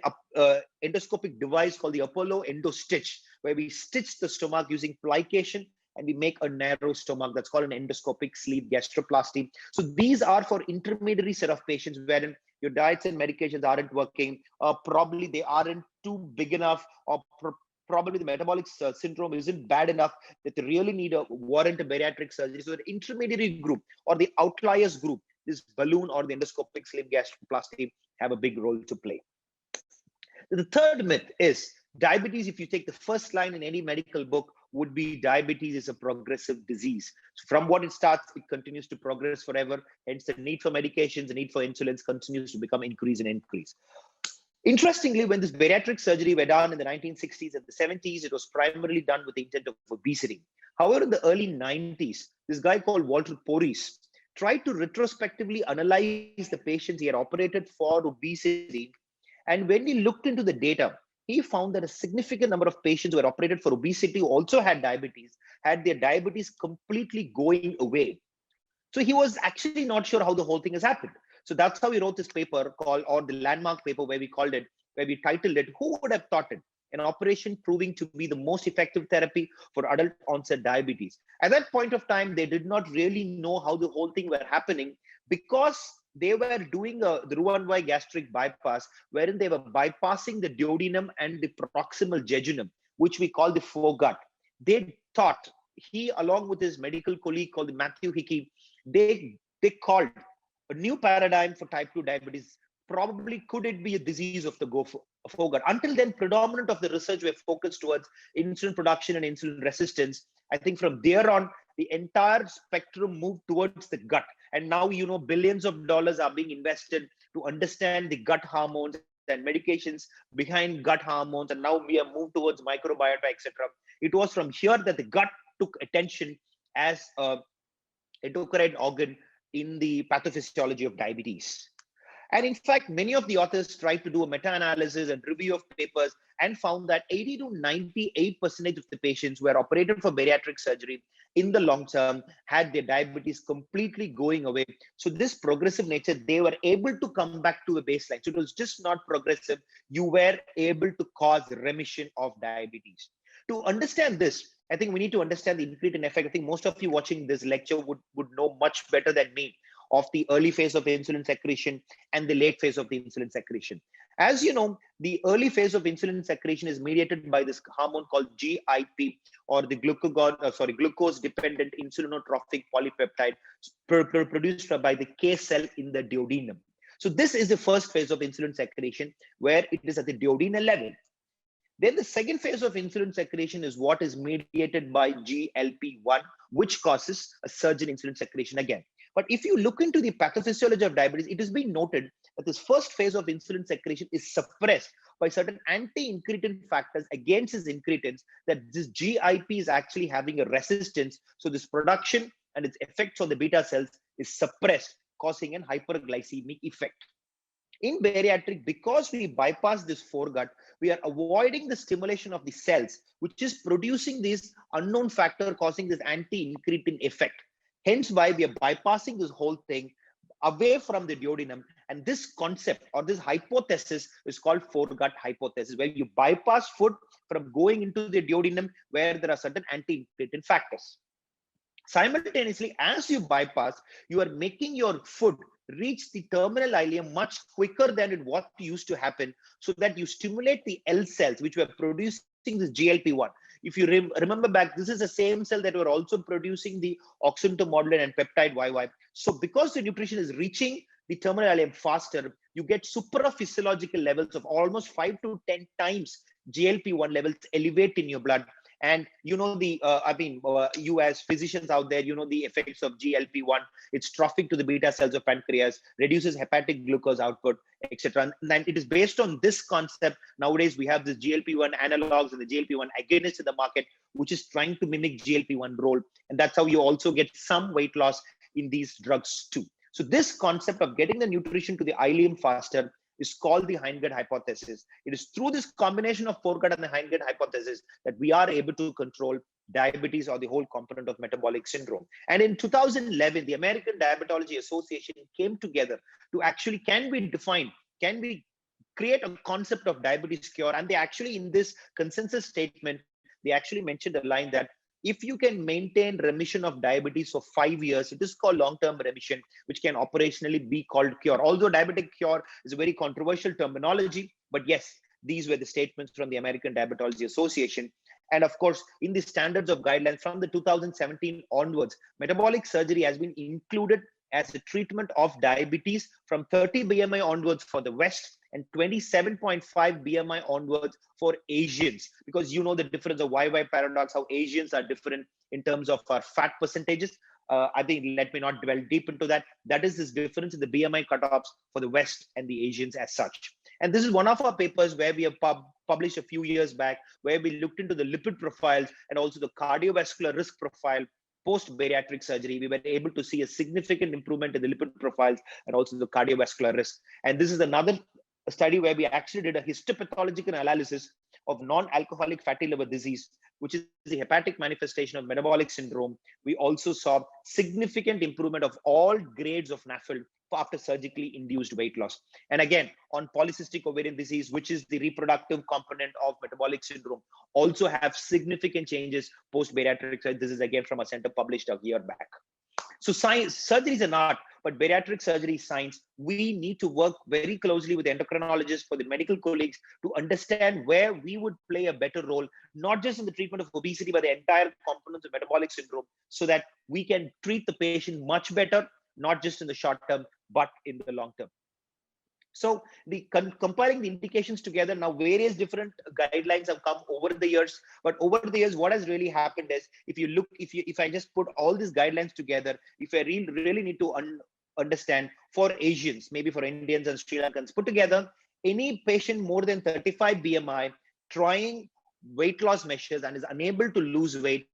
Speaker 5: endoscopic device called the Apollo Endo Stitch, where we stitch the stomach using plication, and we make a narrow stomach. That's called an endoscopic sleeve gastroplasty. So these are for intermediary set of patients wherein your diets and medications aren't working, or probably they aren't too big enough, or probably the metabolic syndrome isn't bad enough that they really need a warrant a bariatric surgery. So the intermediary group or the outliers group, this balloon or the endoscopic sleeve gastroplasty have a big role to play. The third myth is diabetes. If you take the first line in any medical book, would be diabetes is a progressive disease. So from what it starts, it continues to progress forever. Hence the need for medications, the need for insulins continues to become increase and increase. Interestingly, when this bariatric surgery were done in the 1960s and the 70s, it was primarily done with the intent of obesity. However, in the early 90s, this guy called Walter Porys tried to retrospectively analyze the patients he had operated for obesity. And when he looked into the data, he found that a significant number of patients who were operated for obesity who also had their diabetes completely going away. So he was actually not sure how the whole thing has happened. So that's how he wrote this paper called, or the landmark paper where we titled it, Who Would Have Thought It? An operation proving to be the most effective therapy for adult onset diabetes. At that point of time, they did not really know how the whole thing were happening, because they were doing the Roux-en-Y gastric bypass, wherein they were bypassing the duodenum and the proximal jejunum, which we call the foregut. They thought, he along with his medical colleague called Matthew Hickey, they called a new paradigm for type 2 diabetes. Probably could it be a disease of the foregut? Until then, predominant of the research were focused towards insulin production and insulin resistance. I think from there on, the entire spectrum moved towards the gut. And now, billions of dollars are being invested to understand the gut hormones and medications behind gut hormones. And now we have moved towards microbiota, etc. It was from here that the gut took attention as an endocrine organ in the pathophysiology of diabetes. And in fact, many of the authors tried to do a meta-analysis and review of papers and found that 80 to 98% of the patients who were operated for bariatric surgery in the long term had their diabetes completely going away. So this progressive nature, they were able to come back to a baseline. So it was just not progressive. You were able to cause remission of diabetes. To understand this, I think we need to understand the incretin effect. I think most of you watching this lecture would know much better than me of the early phase of insulin secretion and the late phase of the insulin secretion. As you know, the early phase of insulin secretion is mediated by this hormone called GIP, or the glucose-dependent insulinotrophic polypeptide produced by the K cell in the duodenum. So this is the first phase of insulin secretion, where it is at the duodenal level. Then the second phase of insulin secretion is what is mediated by GLP-1, which causes a surge in insulin secretion again. But if you look into the pathophysiology of diabetes, it has been noted that this first phase of insulin secretion is suppressed by certain anti-incretin factors against these incretins, that this GIP is actually having a resistance. So this production and its effects on the beta cells is suppressed, causing an hyperglycemic effect. In bariatric, because we bypass this foregut, we are avoiding the stimulation of the cells, which is producing this unknown factor causing this anti-incretin effect. Hence why we are bypassing this whole thing away from the duodenum. And this concept or this hypothesis is called foregut hypothesis, where you bypass food from going into the duodenum where there are certain anti-incretin factors. Simultaneously, as you bypass, you are making your food reach the terminal ileum much quicker than what used to happen, so that you stimulate the L cells, which were producing this GLP-1. If you remember back, this is the same cell that were also producing the oxyntomodulin and peptide YY. So because the nutrition is reaching the terminal ileum faster, you get supraphysiological levels of almost 5 to 10 times GLP-1 levels elevate in your blood. And you know you as physicians out there, you know the effects of GLP-1. It's trophic to the beta cells of pancreas, reduces hepatic glucose output, etc. And it is based on this concept. Nowadays, we have the GLP-1 analogs and the GLP-1 agonists in the market, which is trying to mimic GLP-1 role. And that's how you also get some weight loss in these drugs too. So this concept of getting the nutrition to the ileum faster is called the hindgut hypothesis. It is through this combination of foregut and the hindgut hypothesis that we are able to control diabetes or the whole component of metabolic syndrome. And in 2011, the American Diabetology Association came together to actually, can we create a concept of diabetes cure? And they actually, in this consensus statement, they actually mentioned a line that if you can maintain remission of diabetes for 5 years, it is called long-term remission, which can operationally be called cure. Although diabetic cure is a very controversial terminology, but yes, these were the statements from the American Diabetology Association. And of course, in the standards of guidelines from the 2017 onwards, metabolic surgery has been included as a treatment of diabetes from 30 BMI onwards for the West and 27.5 BMI onwards for Asians, because you know the difference of YY paradox, how Asians are different in terms of our fat percentages. I think let me not dwell deep into that. That is this difference in the BMI cutoffs for the West and the Asians as such. And this is one of our papers where we have published a few years back, where we looked into the lipid profiles and also the cardiovascular risk profile post-bariatric surgery. We were able to see a significant improvement in the lipid profiles and also the cardiovascular risk. And this is another study where we actually did a histopathological analysis of non-alcoholic fatty liver disease, which is the hepatic manifestation of metabolic syndrome. We also saw significant improvement of all grades of NAFLD after surgically induced weight loss. And again, on polycystic ovarian disease, which is the reproductive component of metabolic syndrome, also have significant changes post-bariatric surgery. This is again from a center published a year back. So science, surgery is an art, but bariatric surgery is science. We need to work very closely with endocrinologists, for the medical colleagues, to understand where we would play a better role, not just in the treatment of obesity, but the entire components of metabolic syndrome, so that we can treat the patient much better, not just in the short term, but in the long term. So the comparing the indications together, now various different guidelines have come over the years, but over the years, what has really happened is, if I just put all these guidelines together, if I really need to understand for Asians, maybe for Indians and Sri Lankans put together, any patient more than 35 BMI trying weight loss measures and is unable to lose weight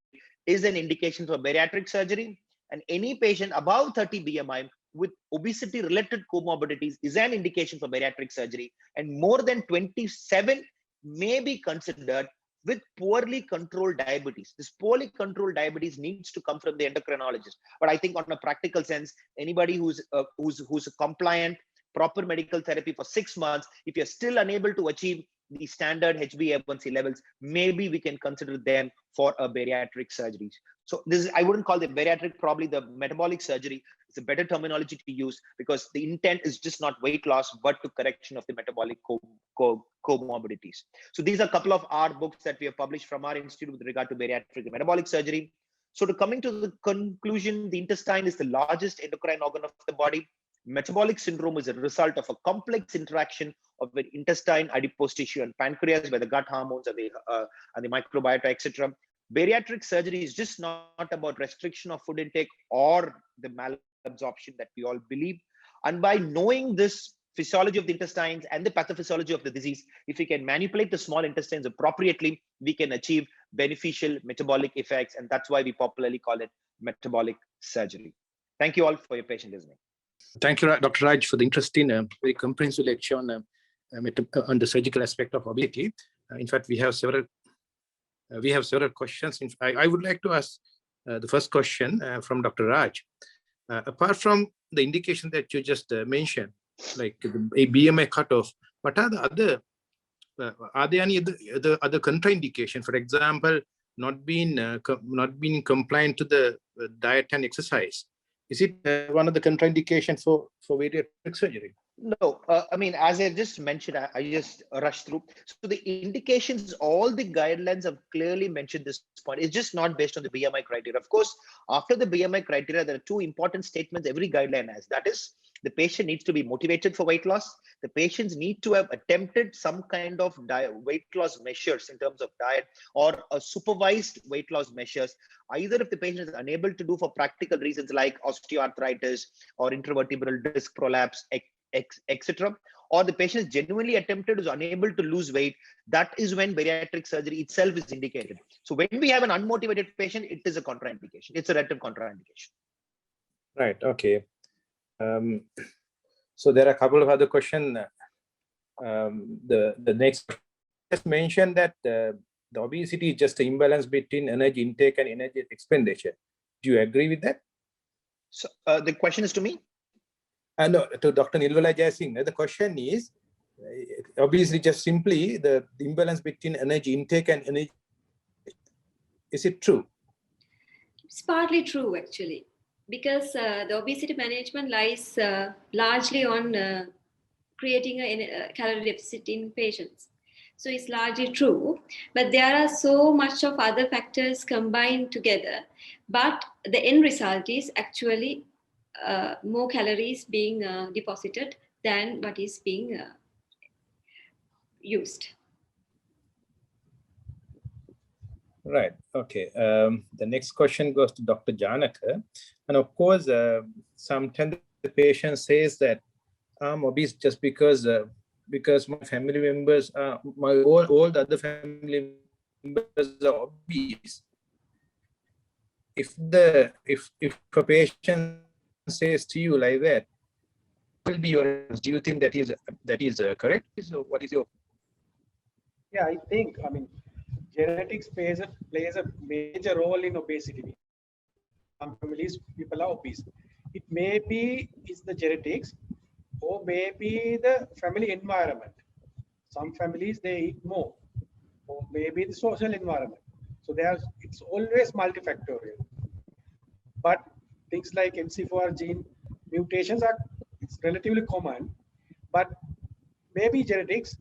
Speaker 5: is an indication for bariatric surgery. And any patient above 30 BMI with obesity related comorbidities is an indication for bariatric surgery, and more than 27 may be considered with poorly controlled diabetes. This poorly controlled diabetes needs to come from the endocrinologist. But I think on a practical sense, anybody who's a compliant, proper medical therapy for 6 months, if you're still unable to achieve the standard HbA1c levels, maybe we can consider them for a bariatric surgery. So this is, I wouldn't call the bariatric, probably the metabolic surgery. It's a better terminology to use, because the intent is just not weight loss, but to correction of the metabolic comorbidities. So these are a couple of our books that we have published from our institute with regard to bariatric and metabolic surgery. So to coming to the conclusion, the intestine is the largest endocrine organ of the body. Metabolic syndrome is a result of a complex interaction of the intestine, adipose tissue, and pancreas, where the gut hormones and the microbiota, etc. Bariatric surgery is just not about restriction of food intake or the malabsorption that we all believe. And by knowing this physiology of the intestines and the pathophysiology of the disease, if we can manipulate the small intestines appropriately, we can achieve beneficial metabolic effects. And that's why we popularly call it metabolic surgery. Thank you all for your patient listening.
Speaker 4: Thank you, Dr. Raj, for the interesting, very comprehensive lecture on the surgical aspect of obesity. In fact, we have several questions. I would like to ask the first question from Dr. Raj. Apart from the indication that you just mentioned, like a BMI cutoff, what are the other? Are there any other contraindication? For example, not being compliant to the diet and exercise. Is it one of the contraindications for bariatric surgery?
Speaker 5: No, I mean, as I just mentioned, I just rushed through. So the indications, all the guidelines have clearly mentioned this point. It's just not based on the BMI criteria. Of course, after the BMI criteria, there are two important statements every guideline has. That is, the patient needs to be motivated for weight loss. The patients need to have attempted some kind of weight loss measures in terms of diet or a supervised weight loss measures, either if the patient is unable to do for practical reasons like osteoarthritis or intervertebral disc prolapse, etc., or the patient is genuinely attempted, is unable to lose weight, that is when bariatric surgery itself is indicated. So when we have an unmotivated patient, it is a contraindication. It's a relative contraindication.
Speaker 4: Right. Okay. So there are a couple of other questions. The next just mentioned that the obesity is just an imbalance between energy intake and energy expenditure. Do you agree with that?
Speaker 5: So the question is to me?
Speaker 4: No, to Dr. Nilvala Jayasinghe. The question is, obviously, just simply the imbalance between energy intake and energy. Is it true?
Speaker 3: It's partly true, actually, because the obesity management lies largely on creating a calorie deficit in patients. So it's largely true, but there are so much of other factors combined together. But the end result is actually more calories being deposited than what is being used.
Speaker 4: Right. Okay. The next question goes to Dr. Janaka. And of course, sometimes the patient says that I'm obese just because my family members, all the other family members are obese. If a patient says to you like that, will be your? Do you think that is correct? So what is your?
Speaker 2: Yeah, I think, I mean, genetics plays a major role in obesity. Some families, people are obese. It may be it's the genetics, or maybe the family environment. Some families, they eat more, or maybe the social environment. So it's always multifactorial. But things like MC4 gene mutations it's relatively common, but maybe genetics,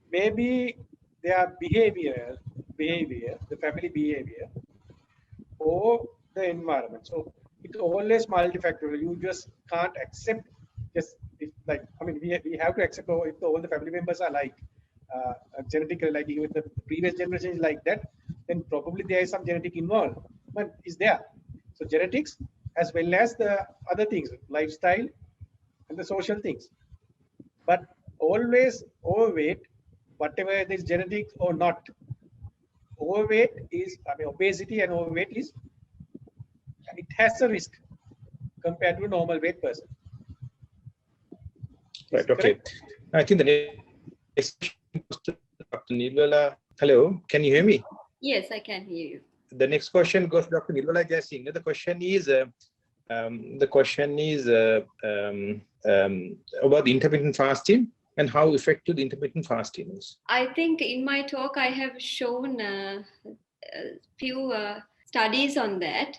Speaker 2: maybe their behavior, the family behavior, or the environment. So it's always multifactorial. You just can't accept we have to accept if all the family members are like genetically, like if the previous generation is like that, then probably there is some genetic involvement is there. So genetics as well as the other things, lifestyle and the social things. But always overweight, whatever it is genetics or not, overweight is, obesity and overweight is, it has a risk compared to a normal weight person.
Speaker 4: Right. Okay. Correct? I think the next question goes to Dr. Nilvala. Hello, can you hear me?
Speaker 3: Yes, I can hear you.
Speaker 4: The next question goes to Dr. Nilvala Jayasinghe. The question is about the intermittent fasting and how effective the intermittent fasting is.
Speaker 3: I think in my talk I have shown a few studies on that.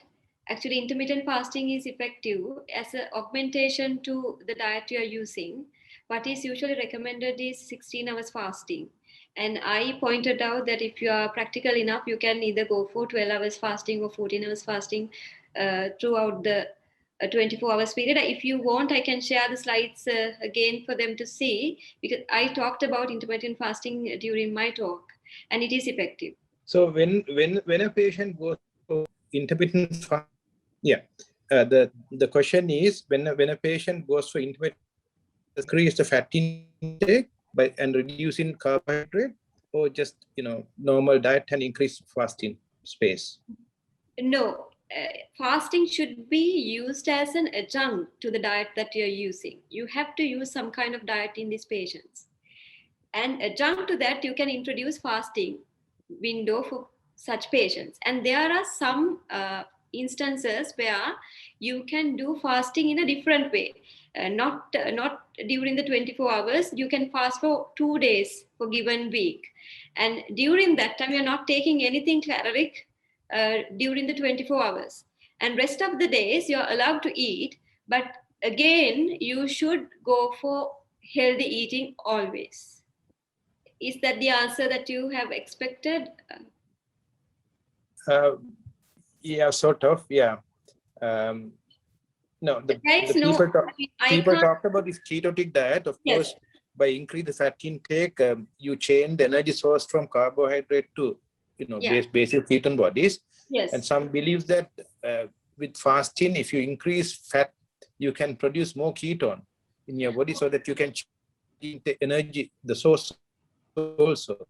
Speaker 3: Actually, intermittent fasting is effective as an augmentation to the diet you are using. What is usually recommended is 16 hours fasting. And I pointed out that if you are practical enough, you can either go for 12 hours fasting or 14 hours fasting throughout the 24 hours period. If you want, I can share the slides again for them to see, because I talked about intermittent fasting during my talk, and it is effective.
Speaker 4: So when a patient goes for intermittent fasting, yeah. the question is, when a patient goes for intermittent, increase the fat intake and reducing carbohydrate, or just normal diet and increase fasting space?
Speaker 3: No, fasting should be used as an adjunct to the diet that you're using. You have to use some kind of diet in these patients. And adjunct to that, you can introduce fasting window for such patients. And there are some instances where you can do fasting in a different way. Not during the 24 hours. You can fast for 2 days for given week. And during that time, you're not taking anything caloric during the 24 hours. And rest of the days, you're allowed to eat. But again, you should go for healthy eating always. Is that the answer that you have expected?
Speaker 4: Yeah, sort of. Yeah. No, the people talked about this ketotic diet. Of course, by increase the fat intake, you change the energy source from carbohydrate to basic ketone bodies.
Speaker 3: Yes.
Speaker 4: And some believe that with fasting, if you increase fat, you can produce more ketone in your body, so that you can change the energy, the source also.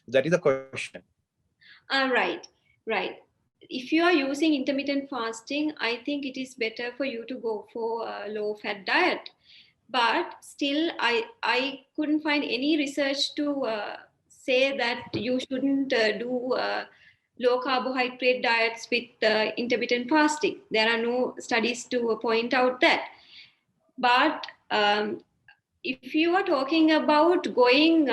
Speaker 4: That is the question.
Speaker 3: Right. If you are using intermittent fasting, I think it is better for you to go for a low-fat diet. But still, I couldn't find any research to say that you shouldn't do low carbohydrate diets with intermittent fasting. There are no studies to point out that. But if you are talking about going,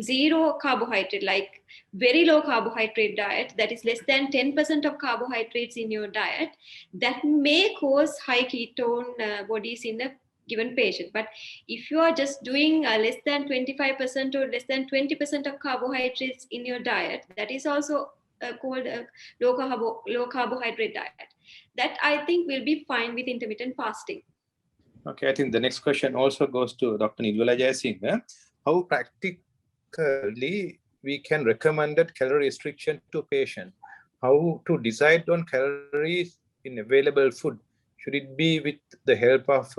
Speaker 3: zero carbohydrate, like very low carbohydrate diet, that is less than 10% of carbohydrates in your diet, that may cause high ketone bodies in a given patient. But if you are just doing less than 25% or less than 20% of carbohydrates in your diet, that is also called a low carbohydrate diet. That I think will be fine with intermittent fasting.
Speaker 4: Okay, I think the next question also goes to Dr. Nirvala Jayasinghe. How practically we can recommend calorie restriction to patient? How to decide on calories in available food? Should it be with the help of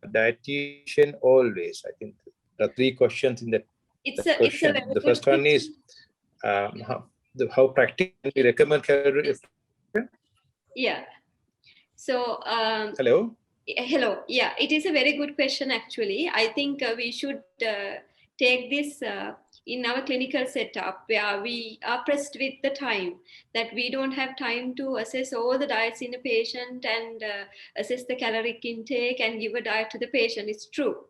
Speaker 4: dietitian always? I think there are 3 questions in that question. The first one is how practically we recommend calorie restriction?
Speaker 3: Yeah. So
Speaker 4: hello.
Speaker 3: Yeah, it is a very good question actually. I think we should take this in our clinical setup, where we are pressed with the time, that we don't have time to assess all the diets in a patient and assess the caloric intake and give a diet to the patient. It's true.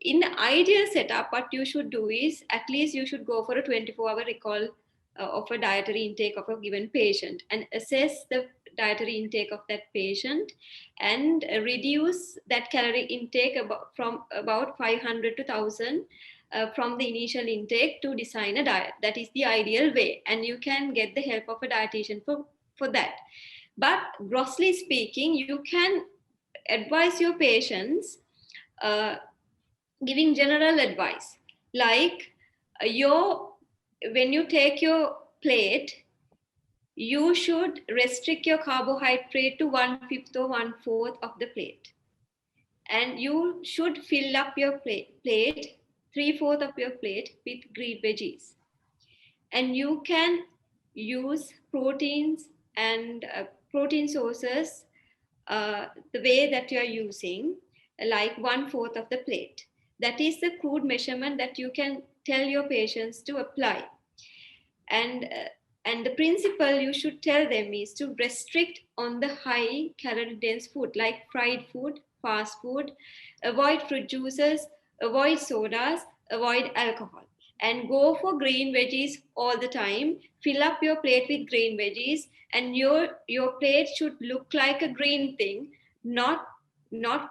Speaker 3: In the ideal setup, what you should do is, at least you should go for a 24-hour recall of a dietary intake of a given patient and assess the dietary intake of that patient and reduce that calorie intake from about 500 to 1000 from the initial intake to design a diet. That is the ideal way, and you can get the help of a dietitian for that. But grossly speaking, you can advise your patients giving general advice, like when you take your plate, you should restrict your carbohydrate to 1/5 or 1/4 of the plate. And you should fill up your plate 3/4 of your plate with green veggies. And you can use proteins and protein sources the way that you're using, like 1/4 of the plate. That is the crude measurement that you can tell your patients to apply. And the principle you should tell them is to restrict on the high calorie dense food, like fried food, fast food, avoid fruit juices, avoid sodas, avoid alcohol, and go for green veggies all the time. Fill up your plate with green veggies, and your plate should look like a green thing, not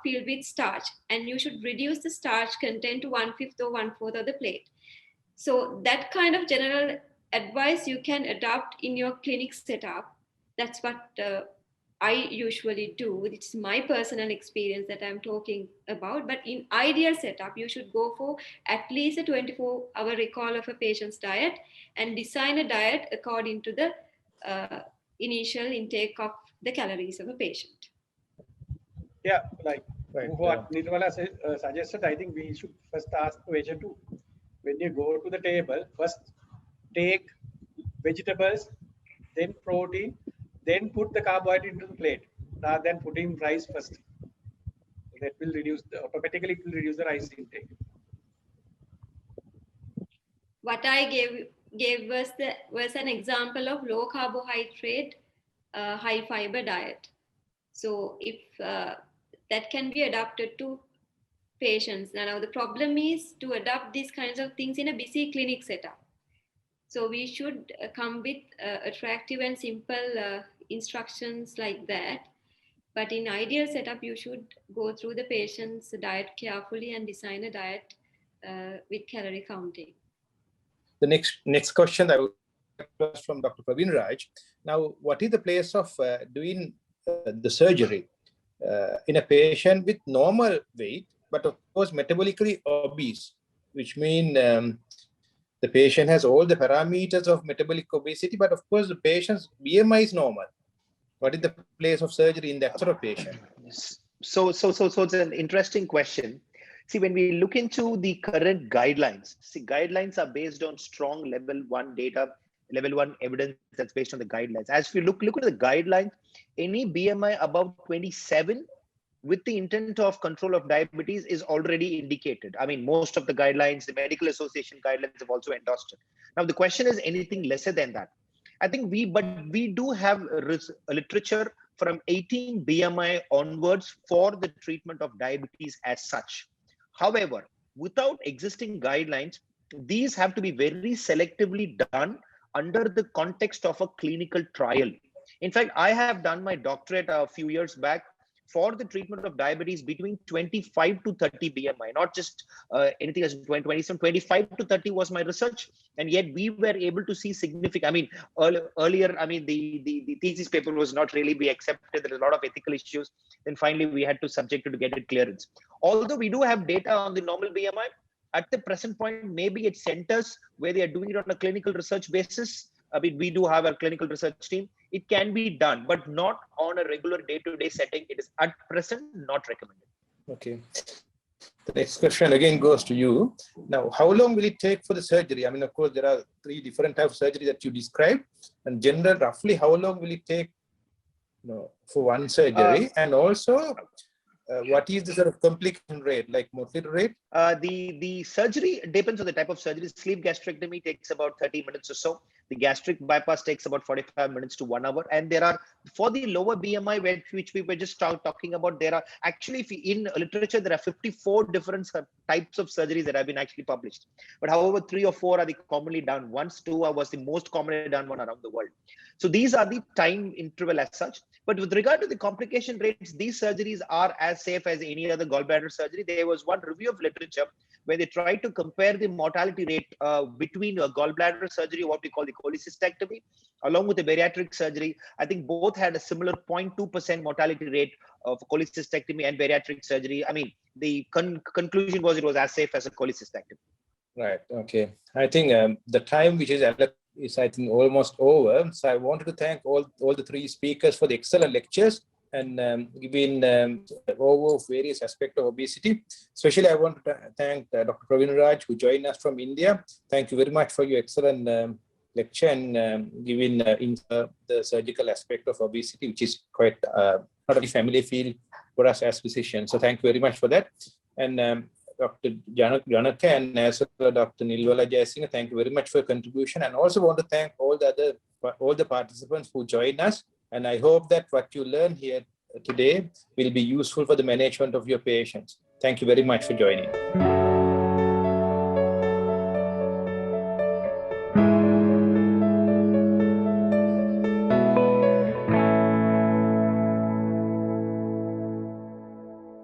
Speaker 3: filled with starch. And you should reduce the starch content to 1/5 or 1/4 of the plate. So that kind of general advice you can adopt in your clinic setup. That's what I usually do. It's my personal experience that I'm talking about. But in ideal setup, you should go for at least a 24-hour recall of a patient's diet and design a diet according to the initial intake of the calories of a patient.
Speaker 2: Yeah, like
Speaker 4: Right,
Speaker 2: what Nirmala suggested, I think we should first ask the patient to, when you go to the table, first take vegetables, then protein, then put the carbohydrate into the plate, rather than putting rice first. That will reduce, automatically it will reduce the rice intake.
Speaker 3: What I gave was an example of low carbohydrate, high fiber diet. So if that can be adapted to patients. Now the problem is to adapt these kinds of things in a busy clinic setup. So we should come with attractive and simple instructions like that. But in ideal setup, you should go through the patient's diet carefully and design a diet with calorie counting.
Speaker 4: The next question that I would like to ask from Dr. Praveen Raj. Now, what is the place of doing the surgery in a patient with normal weight, but of course metabolically obese, which means the patient has all the parameters of metabolic obesity, but of course the patient's BMI is normal. What is the place of surgery in that sort of patient?
Speaker 5: So it's an interesting question. See, when we look into the current guidelines, guidelines are based on strong level 1 data, level 1 evidence that's based on the guidelines. As we look at the guidelines, any BMI above 27 with the intent of control of diabetes is already indicated. I mean, most of the guidelines, the medical association guidelines have also endorsed it. Now, the question is anything lesser than that. I think we do have a literature from 18 BMI onwards for the treatment of diabetes as such. However, without existing guidelines, these have to be very selectively done under the context of a clinical trial. In fact, I have done my doctorate a few years back for the treatment of diabetes between 25 to 30 BMI, not just anything as 27, 25 to 30 was my research. And yet we were able to see significant, I mean, earlier, I mean, the thesis paper was not really be accepted. There are a lot of ethical issues. Then finally, we had to subject it to get it clearance. Although we do have data on the normal BMI, at the present point, maybe it's centers where they are doing it on a clinical research basis. I mean, we do have a clinical research team. It can be done, but not on a regular day-to-day setting. It is at present not recommended.
Speaker 4: Okay. The next question again goes to you. Now, how long will it take for the surgery? I mean, of course, there are 3 different types of surgery that you described. And general, roughly, how long will it take, you know, for one surgery? And also, what is the sort of complication rate, like mortality rate?
Speaker 5: The surgery depends on the type of surgery. Sleeve gastrectomy takes about 30 minutes or so. The gastric bypass takes about 45 minutes to 1 hour. And there are, for the lower BMI, which we were just talking about, there are actually, in literature, there are 54 different types of surgeries that have been actually published. But however, 3 or 4 are the commonly done ones. 2 was the most commonly done one around the world. So these are the time interval as such. But with regard to the complication rates, these surgeries are as safe as any other gallbladder surgery. There was one review of literature where they tried to compare the mortality rate between a gallbladder surgery, what we call the cholecystectomy, along with the bariatric surgery. I think both had a similar 0.2% mortality rate of cholecystectomy and bariatric surgery. I mean, the conclusion was it was as safe as a cholecystectomy.
Speaker 4: Right. Okay. I think the time which is I think almost over. So I wanted to thank all the 3 speakers for the excellent lectures and giving over various aspects of obesity. Especially, I want to thank Dr. Praveen Raj, who joined us from India. Thank you very much for your excellent lecture and giving the surgical aspect of obesity, which is quite not a familiar field for us as physicians. So thank you very much for that. And Dr. Janaka and as well Dr. Nilwala Jayasinghe, thank you very much for your contribution. And also want to thank all the participants who joined us. And I hope that what you learned here today will be useful for the management of your patients. Thank you very much for joining.